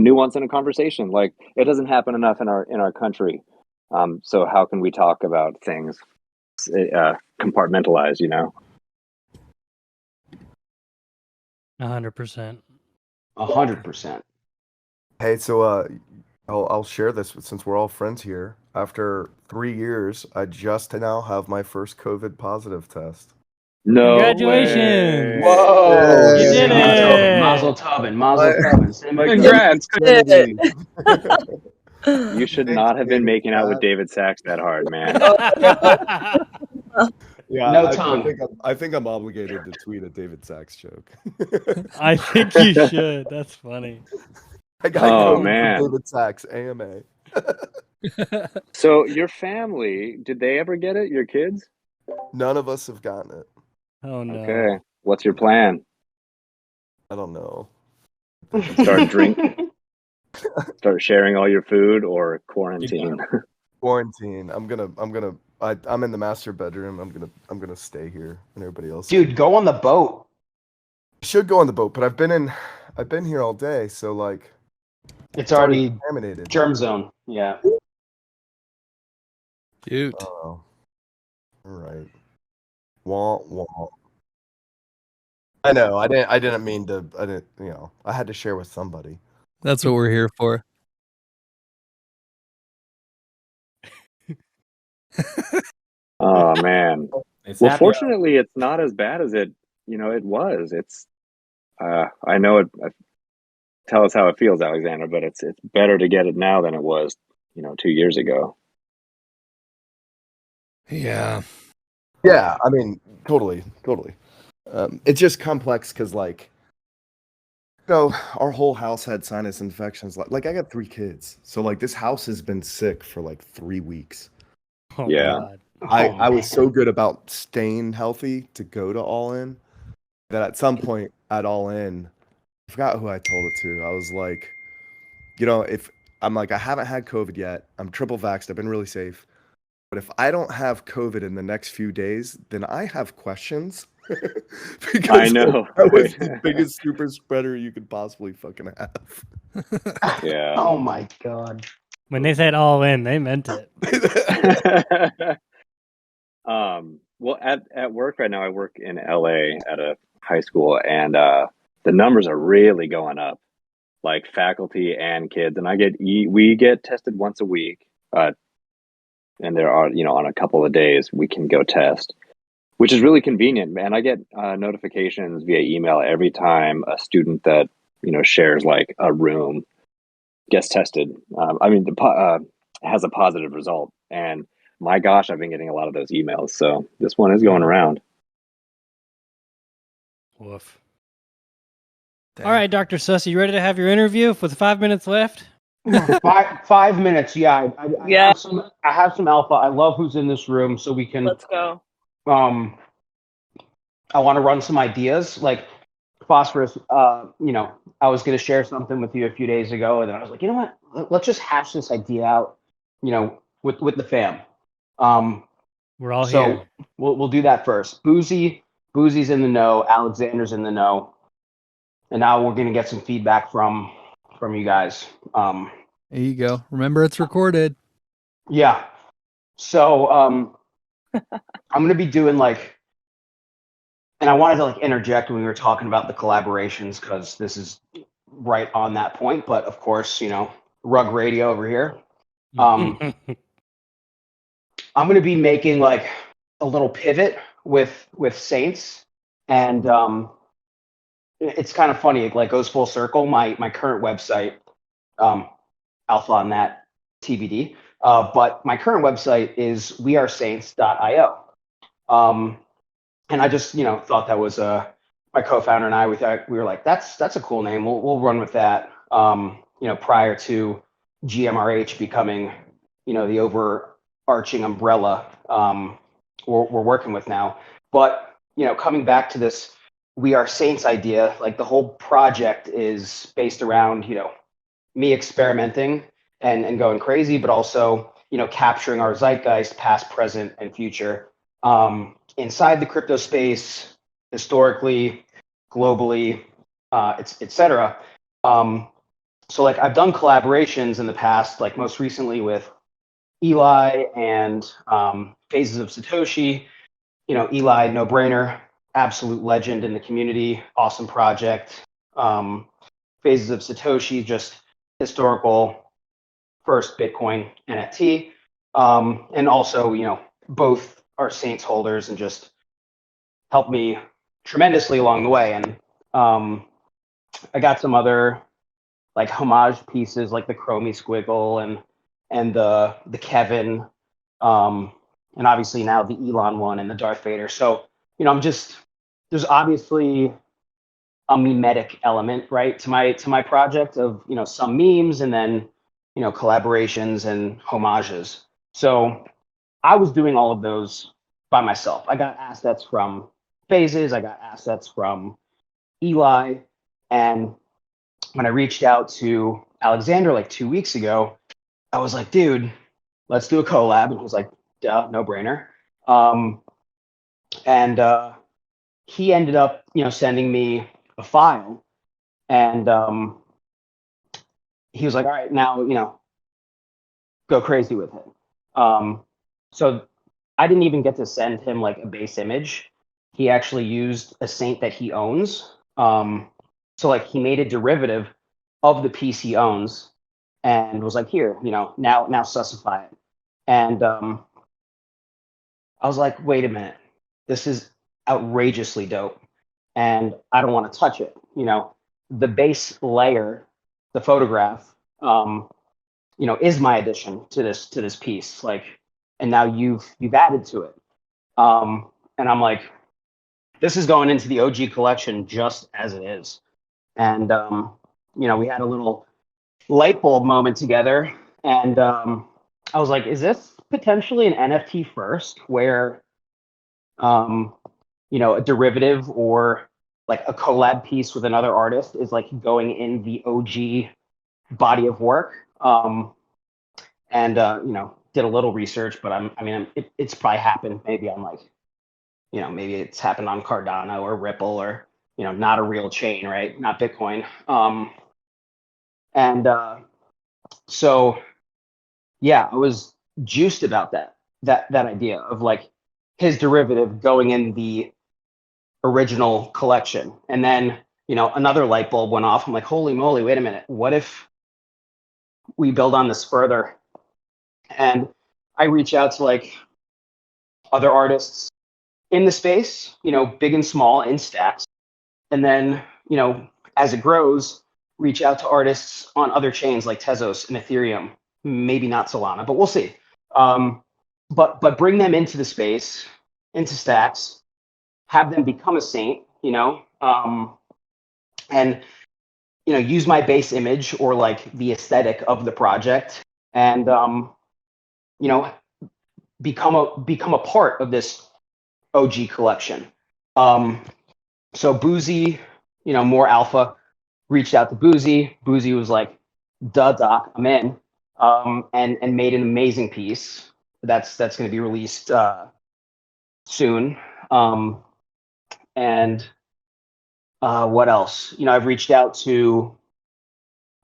nuance in a conversation. Like it doesn't happen enough in our country. So how can we talk about things compartmentalized? 100%. 100%. Hey, so I'll share this since we're all friends here. After 3 years, I just now have my first COVID positive test. No Congratulations! way. Whoa! You did it! Mazel tov, Mazel tov. Congrats. You should Thanks, not have been David, making for out with that. David Sachs that hard, man. Yeah, No I tongue. think I'm obligated to tweet a David Sachs joke. I think you should. That's funny. I got Oh, COVID man. from David Sachs, AMA. So your family, did they ever get it? Your kids? None of us have gotten it. Oh no. Okay. What's your plan? I don't know. Start sharing all your food or quarantine? Quarantine. I'm in the master bedroom. I'm gonna stay here, and everybody else. Dude, go on the boat. I should go on the boat, but I've been here all day, so like It's already contaminated. germ zone. Yeah. Dude. Oh, all right. Wah wah. I know. I didn't mean to. I didn't. I had to share with somebody. That's what we're here for. Oh man. It's Well, happy hour. fortunately, it's not as bad as it was. It's I know it. Tell us how it feels, Alexander, but it's better to get it now than it was 2 years ago. Yeah. Yeah, I mean, totally. It's just complex because, like, our whole house had sinus infections. Like I got 3 kids, so like this house has been sick for like 3 weeks. Oh Yeah. god. I was so good about staying healthy to go to All In that at some point at All In, I forgot who I told it to. I was like, if I'm like, I haven't had COVID yet, I'm triple vaxxed, I've been really safe. But if I don't have COVID in the next few days, then I have questions. Because I know. that was Right? the biggest super spreader you could possibly fucking have. Yeah. Oh my god. When they said all in, they meant it. Well, at work right now, I work in LA at a high school, and the numbers are really going up, like faculty and kids. And we get tested once a week, and there are on a couple of days we can go test, which is really convenient, man. I get notifications via email every time a student that shares like a room gets tested. Has a positive result, and my gosh, I've been getting a lot of those emails. So this one is going around. Woof. All right, Dr. Suss, you ready to have your interview with 5 minutes left? 5 minutes. Yeah. I Yeah. have some alpha. I love who's in this room, so we can. Let's go. I want to run some ideas, like Phosphorus. I was going to share something with you a few days ago, and then I was like, you know what? Let's just hash this idea out. With the fam. We're all so here. we'll do that first. Boozy's in the know. Alexander's in the know, and now we're going to get some feedback from you guys. There you go. Remember, it's recorded. Yeah. So I'm going to be doing and I wanted to interject when we were talking about the collaborations because this is right on that point. But of course, rug radio over here. I'm going to be making a little pivot with Saints, and it's kind of funny. It goes full circle. My current website, Alpha on that TBD, But my current website is wearesaints.io. And I just, thought that was my co-founder and I. We were like, that's a cool name. We'll run with that. Prior to GMRH becoming, the overarching umbrella we're working with now. But coming back to this We Are Saints idea, like the whole project is based around me experimenting and going crazy, but also capturing our zeitgeist, past, present, and future. Inside the crypto space, historically, globally, etc. So like I've done collaborations in the past, like most recently with Eli and Phases of Satoshi. Eli, no brainer, absolute legend in the community, awesome project. Phases of Satoshi, just historical first Bitcoin NFT. And also, both are Saints holders and just helped me tremendously along the way. And I got some other like homage pieces like the Chromie Squiggle and the Kevin, and obviously now the Elon one and the Darth Vader. So, there's obviously a mimetic element, right, to my project of, some memes and then, collaborations and homages. So I was doing all of those by myself. I got assets from Phases, I got assets from Eli, and when I reached out to Alexander like 2 weeks ago, I was like, dude, let's do a collab. And he was like, duh, no brainer. And he ended up, sending me a file, and he was like, all right, now, go crazy with it. So I didn't even get to send him like a base image. He actually used a saint that he owns. So like he made a derivative of the piece he owns and was like, here, now sussify it. And I was like, wait a minute, this is outrageously dope. And I don't want to touch it. The base layer, the photograph, is my addition to this piece. Like, and now you've added to it. And I'm like, this is going into the OG collection just as it is. And we had a little light bulb moment together, and I was like, is this potentially an NFT first, where a derivative or like a collab piece with another artist is like going in the OG body of work. And did a little research, but it's probably happened maybe on like, maybe it's happened on Cardano or Ripple or, not a real chain, right? Not Bitcoin. And so, yeah, I was juiced about that idea of like his derivative going in the original collection. And then, another light bulb went off. I'm like, holy moly, wait a minute. What if we build on this further? And I reach out to like other artists in the space, big and small in stacks. And then, as it grows, reach out to artists on other chains like Tezos and Ethereum, maybe not Solana, but we'll see. But bring them into the space, into stacks, have them become a saint, and use my base image or like the aesthetic of the project, and become a part of this OG collection. So Boozy, more alpha, reached out to Boozy. Boozy was like, duh, doc, I'm in, and made an amazing piece that's going to be released soon. And what else? I've reached out to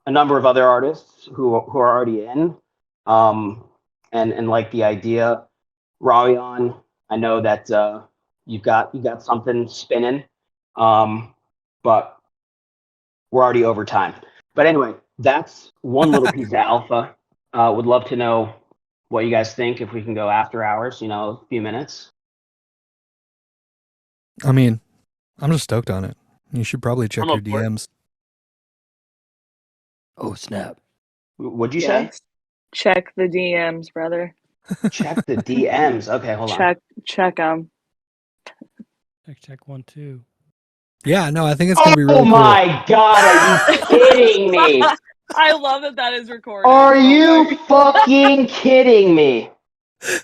a number of other artists who are already in, and like the idea. Rawion, I know that you've got something spinning, but we're already over time. But anyway, that's one little piece of alpha. Would love to know what you guys think, if we can go after hours, a few minutes. I mean, I'm just stoked on it. You should probably check your DMs. Oh, snap. What'd you Yeah. say? Check the DMs, brother. Check the DMs. Okay, hold on. Check them. Check 1, 2. Yeah, no, I think it's gonna be really Oh cool. my god, are you kidding me? I love that is recorded. Are Oh you my fucking kidding me? So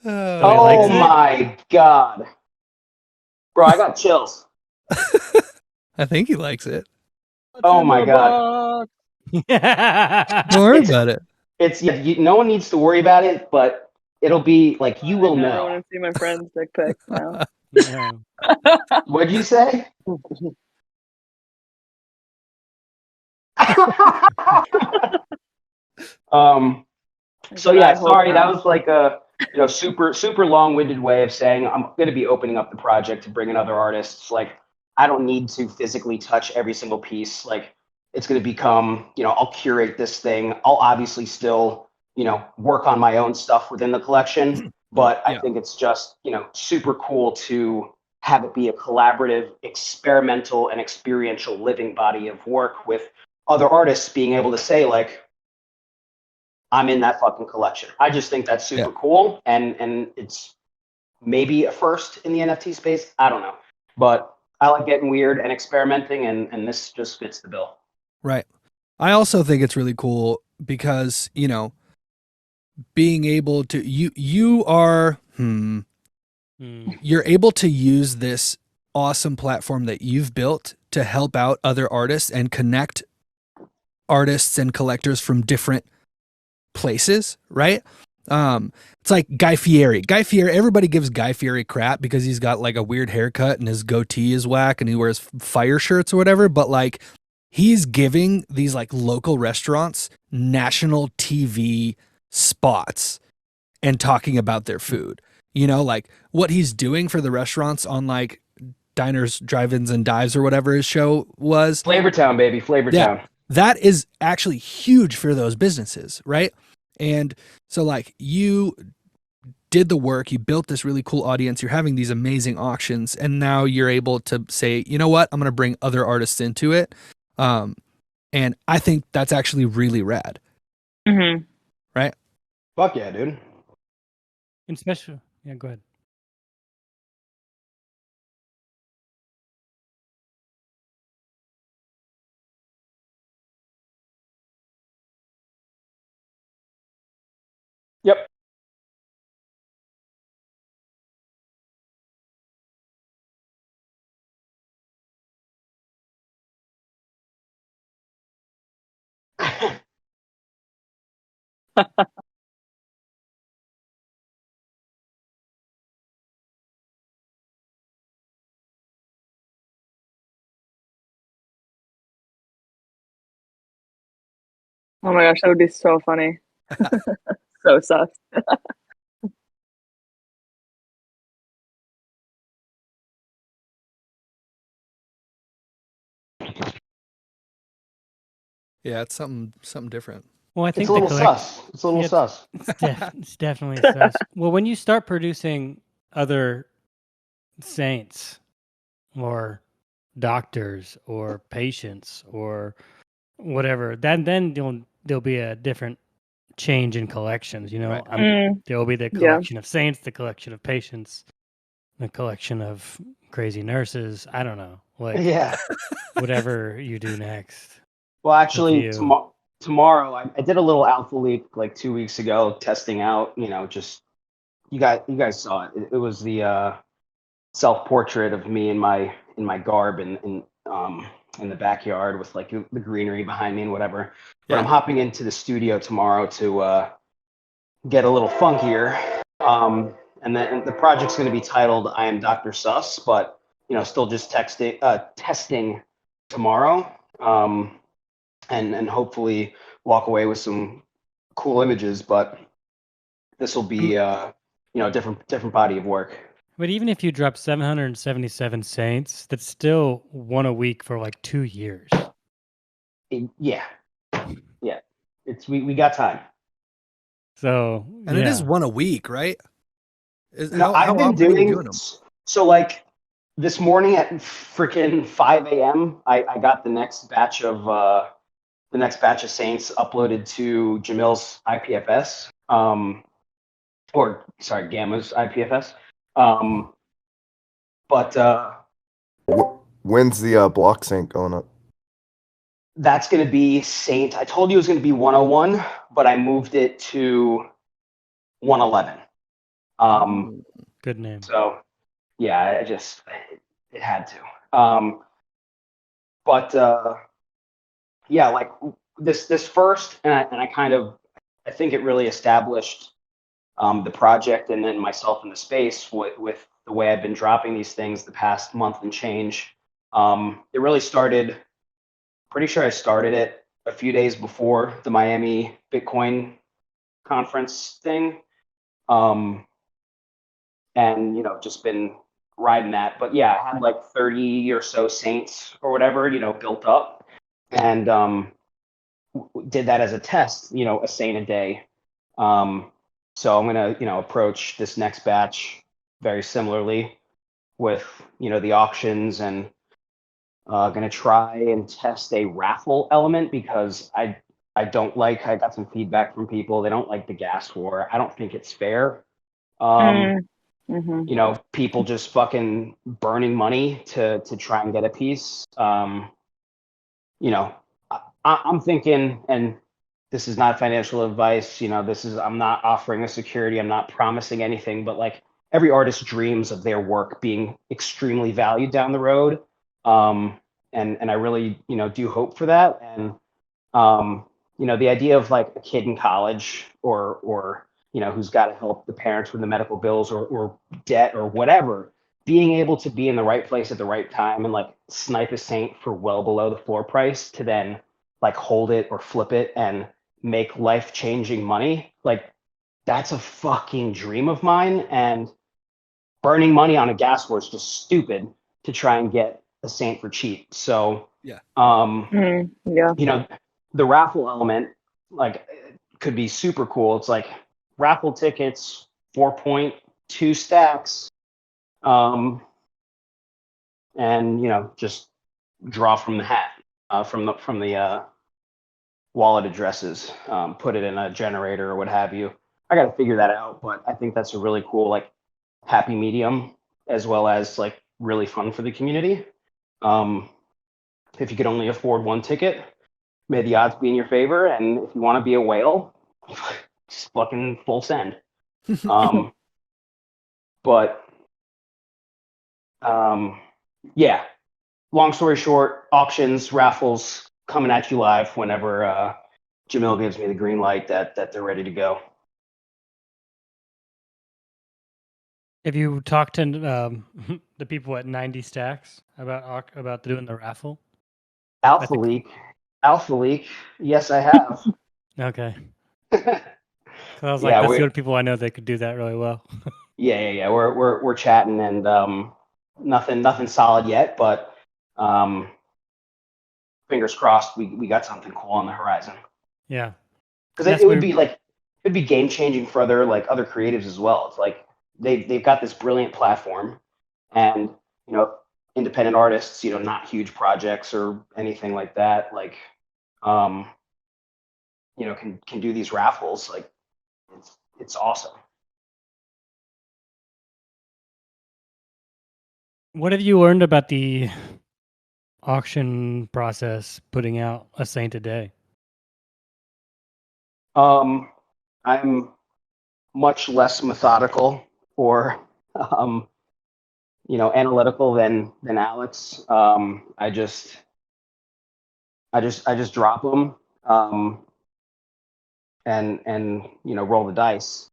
he Oh likes it? my god. Bro, I got chills. I think he likes it. Oh my god. Don't worry It's about it. no one needs to worry about it, but it'll be like you will I never know. want to see my friend's dick pic now. Yeah. What'd you say? So yeah, I hope sorry, that not. was like a super long-winded way of saying I'm going to be opening up the project to bring in other artists. Like I don't need to physically touch every single piece. Like it's going to become, I'll curate this thing. I'll obviously still, work on my own stuff within the collection, but I Yeah. think it's just, super cool to have it be a collaborative, experimental, and experiential living body of work with other artists being able to say like, I'm in that fucking collection. I just think that's super cool, and it's maybe a first in the NFT space. I don't know, but I like getting weird and experimenting, and this just fits the bill. Right. I also think it's really cool because, being able to you're able to use this awesome platform that you've built to help out other artists and connect artists and collectors from different places, right? It's like Guy Fieri. Everybody gives Guy Fieri crap because he's got like a weird haircut and his goatee is whack and he wears fire shirts or whatever, but like he's giving these like local restaurants national TV spots and talking about their food. Like what he's doing for the restaurants on like Diners, Drive-Ins, and Dives or whatever his show was. Flavortown, baby, Flavortown. Yeah, that is actually huge for those businesses, right? And so like you did the work, you built this really cool audience, you're having these amazing auctions, and now you're able to say, you know what, I'm going to bring other artists into it. And I think that's actually really rad. Mm-hmm. Right? Fuck yeah, dude. And special. Yeah, go ahead. Yep. Oh my gosh, that would be so funny. So sus. Yeah, it's something different. Well, I think It's a little sus. It's a little sus. It's definitely sus. Well, when you start producing other saints or doctors or patients or whatever, then there'll be a different change in collections. Right. There will be the collection of saints, the collection of patients, the collection of crazy nurses. I don't know, like whatever you do next. Well, actually, tomorrow I did a little alpha leak like 2 weeks ago, testing out. Just you guys saw it. It was the self-portrait of me in my garb in the backyard with like the greenery behind me and whatever. But I'm hopping into the studio tomorrow to get a little funkier. And then the project's going to be titled "I Am Dr. Sus," but still just testing tomorrow. And hopefully walk away with some cool images, but this will be a different body of work. But even if you drop 777 saints, that's still one a week for like 2 years. Yeah. It's we got time. So and it is one a week, right? I've been doing them? So like this morning at freaking 5 a.m. I got the next batch of the next batch of Saints uploaded to Jamil's IPFS, or sorry, Gamma's IPFS. But When's the block sync going up? that's going to be Saint. I told you it was going to be 101, but I moved it to 111. Good name. So yeah, it had to. But yeah, like this first, and I kind of, I think it really established the project and then myself in the space with the way I've been dropping these things the past month and change. It really started, pretty sure I started it a few days before the Miami Bitcoin conference thing. And, just been riding that. But yeah, I had like 30 or so Saints or whatever, built up. And did that as a test, a Saint a day. So I'm going to, approach this next batch very similarly with, the auctions, and going to try and test a raffle element because I got some feedback from people. They don't like the gas war. I don't think it's fair. People just fucking burning money to try and get a piece. I'm thinking, and this is not financial advice, I'm not offering a security, I'm not promising anything, but like every artist dreams of their work being extremely valued down the road. And I really, do hope for that. And, the idea of like a kid in college or, who's got to help the parents with the medical bills or debt or whatever, being able to be in the right place at the right time and like snipe a Saint for well below the floor price to then like hold it or flip it and make life-changing money, like that's a fucking dream of mine. And burning money on a gas war is just stupid to try and get a Saint for cheap. So Yeah. Yeah. The raffle element like could be super cool. It's like raffle tickets, 4.2 stacks, and just draw from the hat, from the wallet addresses, put it in a generator or what have you. I got to figure that out, but I think that's a really cool, like, happy medium, as well as like really fun for the community. If you could only afford one ticket, may the odds be in your favor. And if you want to be a whale, just fucking full send. But yeah, long story short, auctions, raffles coming at you live whenever Jamil gives me the green light that they're ready to go. Have you talked to the people at 90 Stacks about doing the raffle? Alpha Leak. Yes, I have. Okay. I was like, that's the other people I know that could do that really well. Yeah. We're chatting, and nothing solid yet, but fingers crossed we got something cool on the horizon. Yeah. Because it would be game changing for other creatives as well. It's like they've got this brilliant platform, and independent artists, not huge projects or anything like that, like can do these raffles. Like it's awesome. What have you learned about the auction process putting out a Saint a day? I'm much less methodical or analytical than Alex. I just drop them and roll the dice.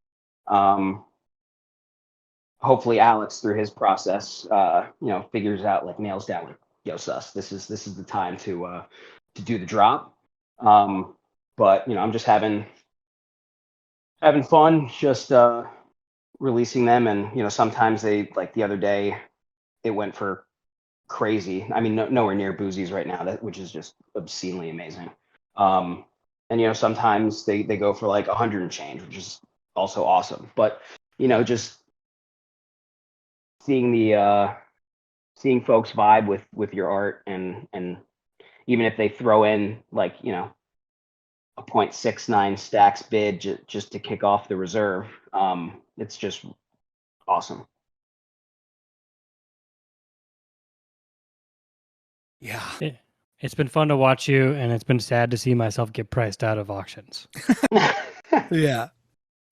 Hopefully Alex, through his process, figures out, like, nails down, like, yo, sus, this is the time to do the drop. But I'm just having fun, just releasing them, and sometimes they, like the other day, it went for crazy. I mean, nowhere near Boozy's right now, which is just obscenely amazing. And sometimes they go for like 100 and change, which is also awesome. But just seeing folks vibe with your art, and even if they throw in, like, a 0.69 stacks bid just to kick off the reserve. It's just awesome. Yeah. It's been fun to watch you, and it's been sad to see myself get priced out of auctions. Yeah.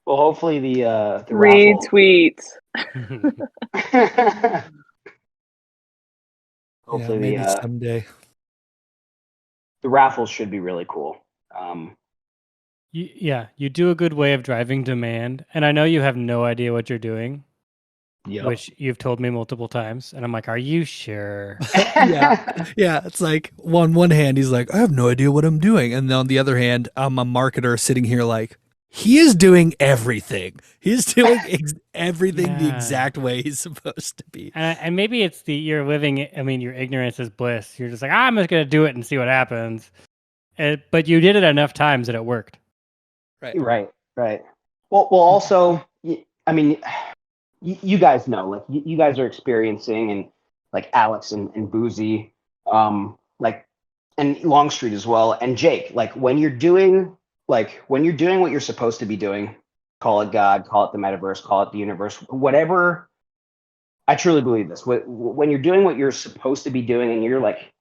Well, hopefully the raffle. Retweet. Hopefully Maybe someday. the raffle should be really cool. You do a good way of driving demand, and I know you have no idea what you're doing, which you've told me multiple times, and I'm like, are you sure? Yeah. It's like on one hand, he's like, I have no idea what I'm doing. And on the other hand, I'm a marketer sitting here like, he is doing everything. He's doing everything the exact way he's supposed to be. And maybe it's you're living, I mean, your ignorance is bliss. You're just like, I'm just going to do it and see what happens. But you did it enough times that it worked. Right. Well, also, I mean, you guys know, like you guys are experiencing, and like Alex and Boozy, like, and Longstreet as well, and Jake, like when you're doing what you're supposed to be doing, call it God, call it the metaverse, call it the universe, whatever. I truly believe this. When you're doing what you're supposed to be doing, and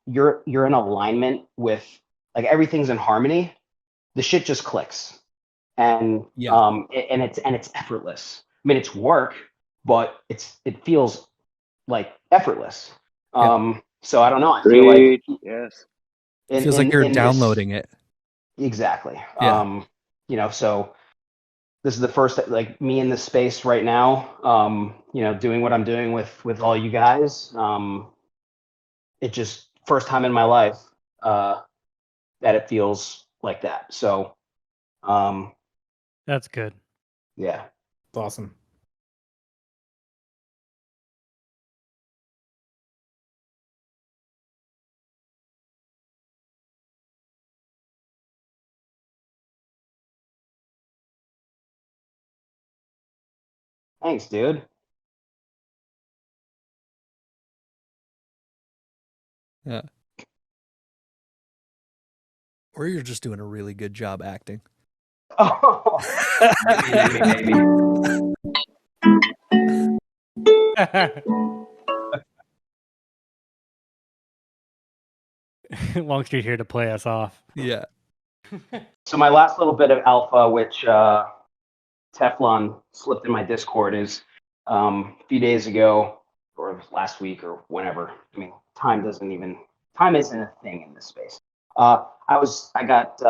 you're in alignment with, like, everything's in harmony, the shit just clicks, and it's effortless. I mean, it's work, but it feels like effortless. So I don't know. I feel like yes, it feels like you're downloading it. Exactly. Yeah. So this is the first, like, me in this space right now, doing what I'm doing with all you guys. It just first time in my life that it feels like that. So that's good. Yeah. It's awesome. Thanks, dude. Yeah. Or you're just doing a really good job acting. Oh, maybe. Longstreet here to play us off. Yeah. So my last little bit of alpha, which Teflon slipped in my Discord, is a few days ago, or last week, or whenever. I mean, time isn't a thing in this space. I got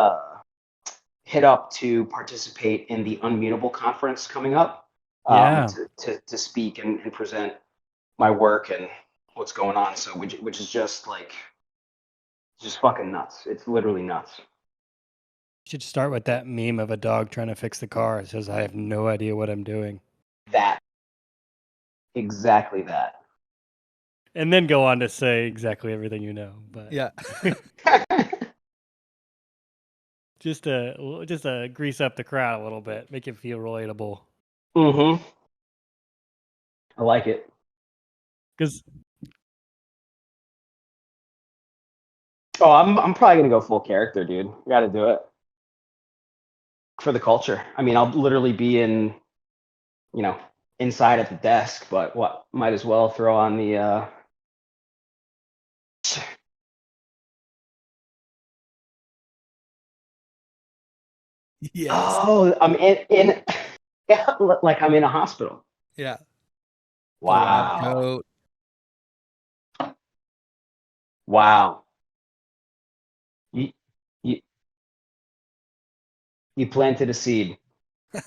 hit up to participate in the Unmutable conference coming up. To speak and present my work and what's going on. So which is just fucking nuts. It's literally nuts. You should start with that meme of a dog trying to fix the car. It says, I have no idea what I'm doing. Exactly that. And then go on to say exactly everything you know. But yeah. just to grease up the crowd a little bit, make it feel relatable. Mm-hmm. I like it. Because I'm probably gonna go full character, dude. You got to do it for the culture. I mean, I'll literally be inside at the desk, but might as well throw on the. Yes. Oh, I'm in like I'm in a hospital. Yeah. Wow. Wow. You planted a seed.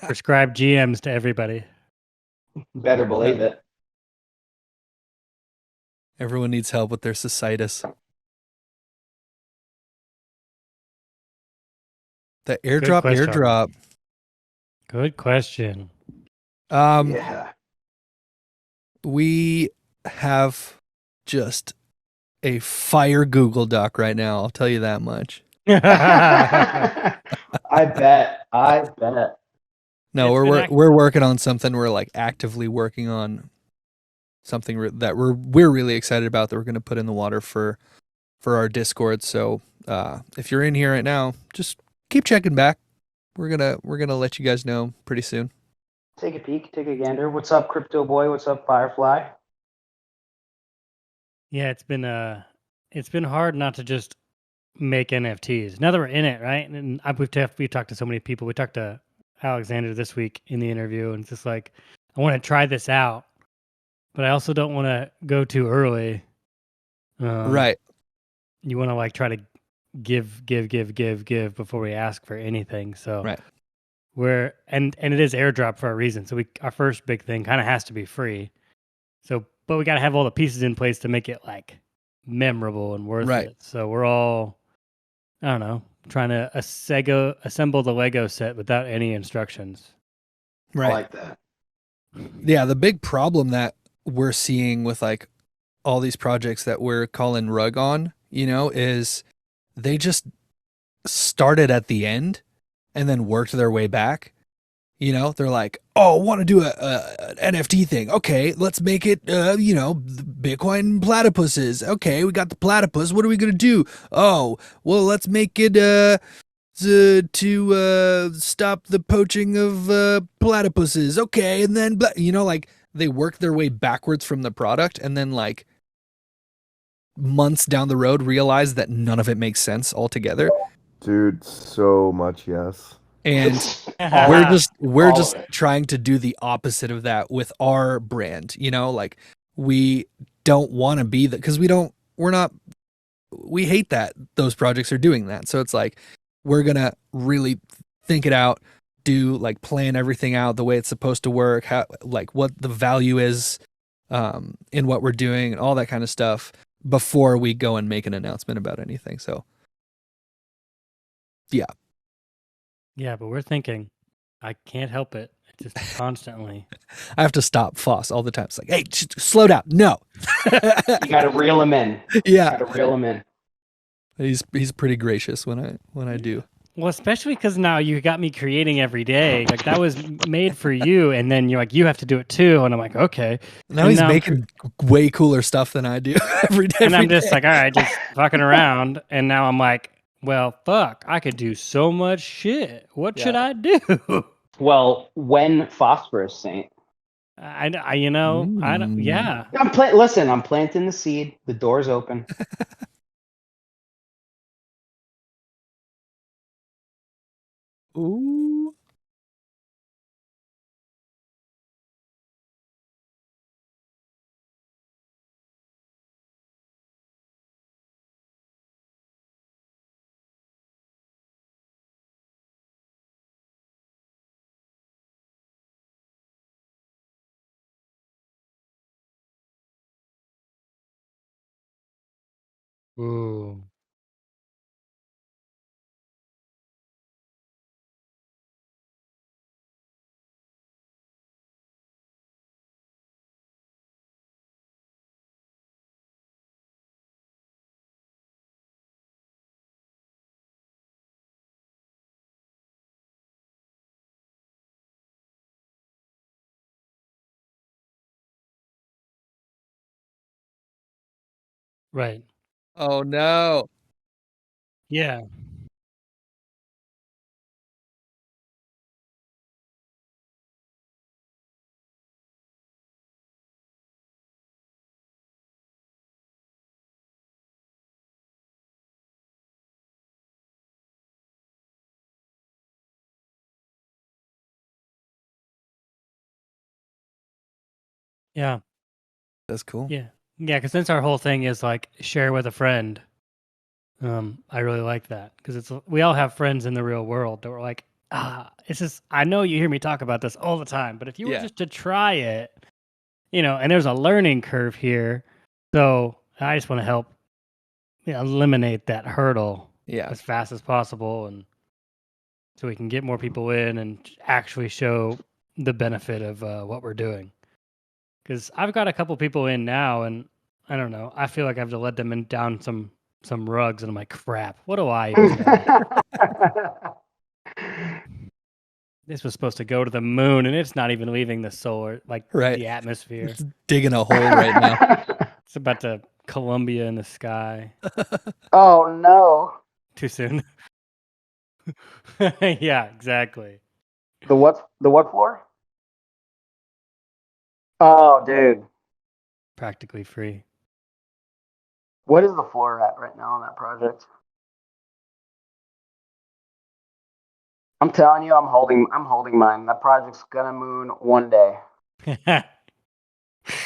Prescribe GMs to everybody. Better believe it. Everyone needs help with their cystitis. The airdrop. Good question. Yeah. We have just a fire Google Doc right now. I'll tell you that much. I bet. No, we're working on something. We're like actively working on something that we're really excited about that we're going to put in the water for our Discord. So if you're in here right now, just keep checking back. We're gonna let you guys know pretty soon. Take a peek, take a gander. What's up, Crypto Boy? What's up, Firefly? Yeah, it's been hard not to just make NFTs. Now that we're in it, right? And we've talked to so many people. We talked to Alexander this week in the interview, and it's just like, I want to try this out, but I also don't want to go too early. Right. You want to like try to give before we ask for anything. So Right. And it is airdrop for a reason. So our first big thing kind of has to be free. So, but we got to have all the pieces in place to make it like memorable and worth Right. it. So we're all, I don't know, trying to assemble the Lego set without any instructions. Right. I like that. Yeah, the big problem that we're seeing with like all these projects that we're calling rug on, is they just started at the end and then worked their way back. They're like, oh, want to do an NFT thing. Okay, let's make it, the Bitcoin platypuses. Okay, we got the platypus. What are we going to do? Oh, well, let's make it to stop the poaching of platypuses. Okay, and then, like they work their way backwards from the product and then like months down the road realize that none of it makes sense altogether. Dude, so much yes. And we're just trying to do the opposite of that with our brand, like we don't want to be that, because we hate that those projects are doing that. So it's like, we're going to really think it out, like plan everything out the way it's supposed to work, how, like what the value is in what we're doing and all that kind of stuff before we go and make an announcement about anything. So yeah. Yeah, but we're thinking, I can't help it. It's just constantly. I have to stop Foss all the time. It's like, hey, slow down. No. You got to reel him in. Yeah. You got to reel him in. He's pretty gracious when I do. Well, especially because now you got me creating every day. Like that was made for you, and then you're like, you have to do it too. And I'm like, okay. Now he's making way cooler stuff than I do every day. And I'm just like, all right, just fucking around. And now I'm like, well, fuck, I could do so much shit. What should I do? Well, when Phosphorus Saint? I don't. Yeah. Listen, I'm planting the seed. The door's open. Ooh. Ooh. Right. Oh no. Yeah. Yeah. That's cool. Yeah. Yeah. Because since our whole thing is like share with a friend, I really like that because we all have friends in the real world that were like, it's just, I know you hear me talk about this all the time, but if you were just to try it, and there's a learning curve here. So I just want to help eliminate that hurdle as fast as possible. And so we can get more people in and actually show the benefit of what we're doing. Because I've got a couple people in now, and I don't know. I feel like I have to let them down some rugs, and I'm like, crap. What do I even know? This was supposed to go to the moon, and it's not even leaving the solar, the atmosphere. It's digging a hole right now. It's about to Columbia in the sky. Oh no! Too soon. Yeah, exactly. The what? The what floor? Oh, dude. Practically free. What is the floor at right now on that project? I'm telling you, I'm holding mine. That project's gonna moon one day.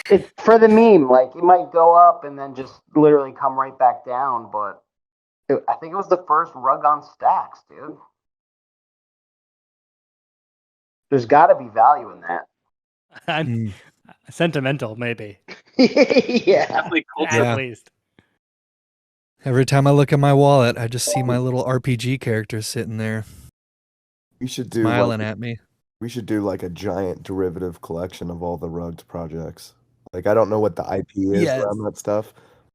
It's for the meme. Like it might go up and then just literally come right back down. But I think it was the first rug on stacks, dude. There's got to be value in that. I'm sentimental, maybe. Yeah. Definitely cool. At Yeah. least. Every time I look at my wallet, I just see my little RPG character sitting there We should do smiling like, at me. we should do like a giant derivative collection of all the rugged projects. Like I don't know what the IP is Yes. around that stuff,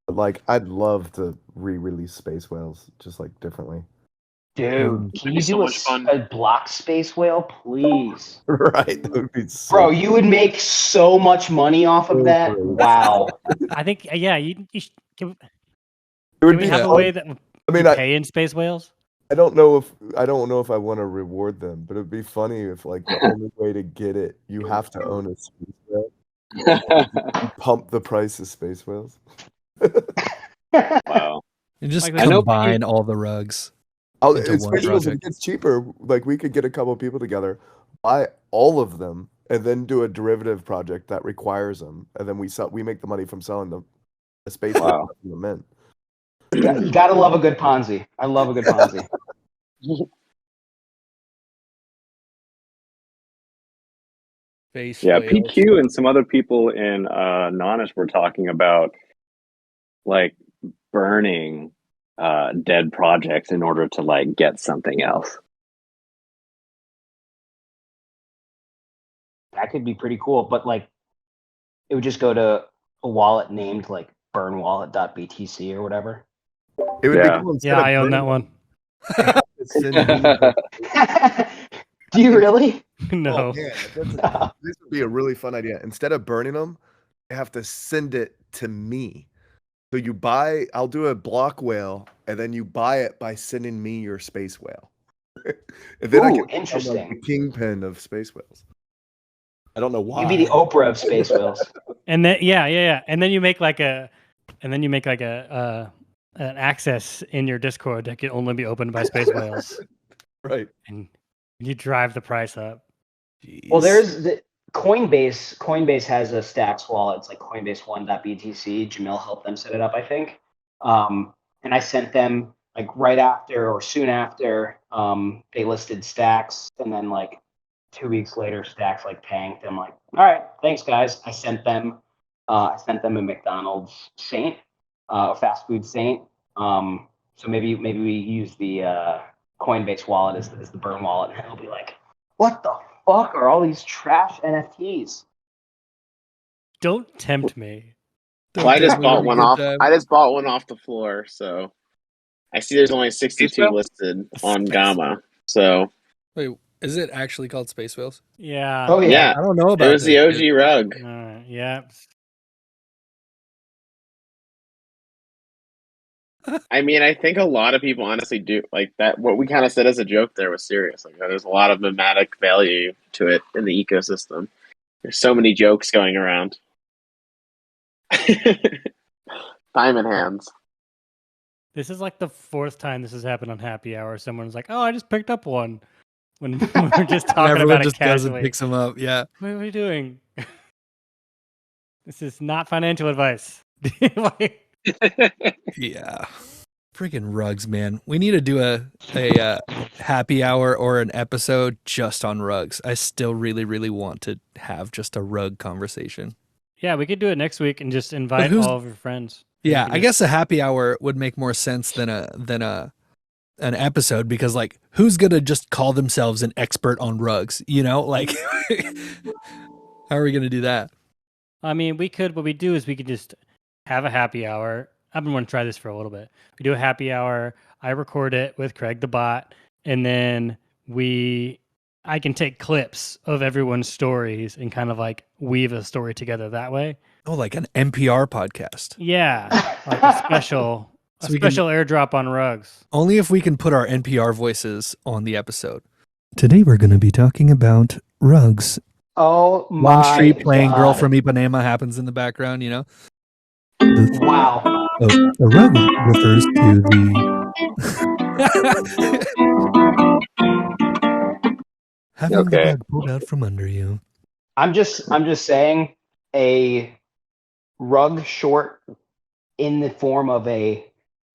but like I'd love to re-release Space Whales just like differently. Dude, can you so do much fun. a block space whale, please? Right? That would be so Bro, you would make so much money off of that. great. Wow. I think, yeah, you should, can It would we be have a fun. way that I mean, you pay in space whales? I don't know if I want to reward them, but it'd be funny if like the only way to get it, you have to own a space whale. You pump the price of Space Whales. Wow. And just Like, I know combine all the rugs. Into It's one Space Whales, if project. it gets cheaper, like we could get a couple people together, buy all of them, and then do a derivative project that requires them, and then we make the money from selling them. A space Wow. whale from the mint. You gotta love a good Ponzi. I love a good Ponzi. Space Yeah, whales. PQ and some other people in Nonish were talking about like burning dead projects in order to like get something else. That could be pretty cool, but like it would just go to a wallet named like burnwallet.btc or whatever. It would Yeah. be cool instead Yeah, of I own that burning one. them, send me the- Do you really? No. Oh, man, this would be a really fun idea. Instead of burning them, you have to send it to me. So I'll do a block whale, and then you buy it by sending me your space whale. And then I Ooh, can become, like, interesting. the kingpin of space whales. I don't know why. You'd be the Oprah of space whales. And then yeah. And then you make like an access in your Discord that can only be opened by space whales. Right. And you drive the price up. Well, Jeez. there's the Coinbase. Coinbase has a Stacks wallet. It's like Coinbase1.btc. Jamil helped them set it up, I think. And I sent them like right after or soon after they listed Stacks, and then like 2 weeks later, Stacks like tanked. I'm like, all right, thanks guys. I sent them a McDonald's Saint, a fast food Saint. So maybe we use the Coinbase wallet as the burn wallet, and it'll be like, what the fuck are all these trash NFTs? Don't tempt me. Well, I just Definitely bought have a one good off. time. I just bought one off the floor, so I see there's only 62 whale? listed on Space- Gamma. So Wait, is it actually called Space Whales? Yeah. Oh yeah. yeah, I don't know it about was the this, OG dude. rug. Yeah. I mean, I think a lot of people honestly do like that. What we kind of said as a joke there was serious. Like, there's a lot of mimetic value to it in the ecosystem. There's so many jokes going around. Diamond hands. This is like the fourth time this has happened on Happy Hour. Someone's like, "Oh, I just picked up one," when we're just And talking everyone about just it goes and casually. picks them up. Yeah. What are you doing? This is not financial advice. Yeah. Freaking rugs, man. We need to do a happy hour or an episode just on rugs. I still really, really want to have just a rug conversation. Yeah, we could do it next week and just invite who's- all of your friends. Yeah, can I just- guess a happy hour would make more sense than an episode, because like who's gonna just call themselves an expert on rugs? You know, like how are we gonna do that? I mean, we could. What we do is we could just have a happy hour. I've been wanting to try this for a little bit. We do a happy hour. I record it with Craig the bot, and then I can take clips of everyone's stories and kind of like weave a story together that way. Oh, like an NPR podcast. Yeah, like a special A So we can- special airdrop on rugs. Only if we can put our NPR voices on the episode. Today we're going to be talking about rugs. Oh my Long Street playing Girl God. from Ipanema happens in the background, you know? Wow. A rug refers to having the Okay. rug pulled out from under you. I'm just saying a rug short in the form of a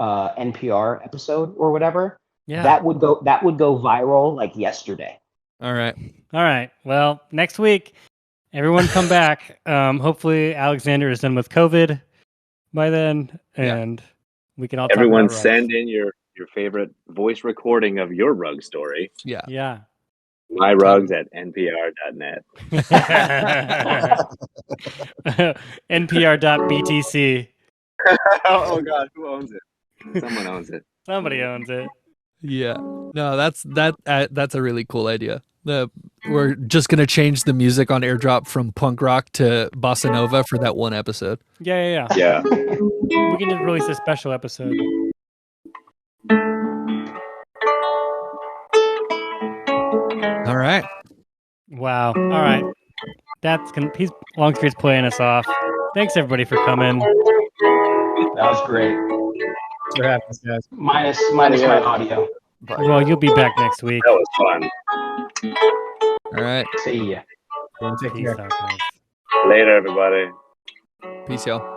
NPR episode or whatever. Yeah. That would go viral like yesterday. All right. All right. Well, next week, everyone come back. Hopefully, Alexander is done with COVID by then, and we can all Everyone talk about send in your favorite voice recording of your rug story. Yeah. Yeah. myrugs@npr.net. NPR.btc. Oh God, who owns it? Someone owns it. Somebody owns it. Yeah. No, that's a really cool idea. We're just going to change the music on AirDrop from punk rock to bossa nova for that one episode. Yeah. Yeah. We can just release a special episode. All right. Wow. All right. He's Longstreet's playing us off. Thanks everybody for coming. That was great. Thanks for having us, guys. Minus my audio. Well, you'll be back next week. That was fun. All right. See ya. Take Peace care. out, guys. Later, everybody. Peace, y'all.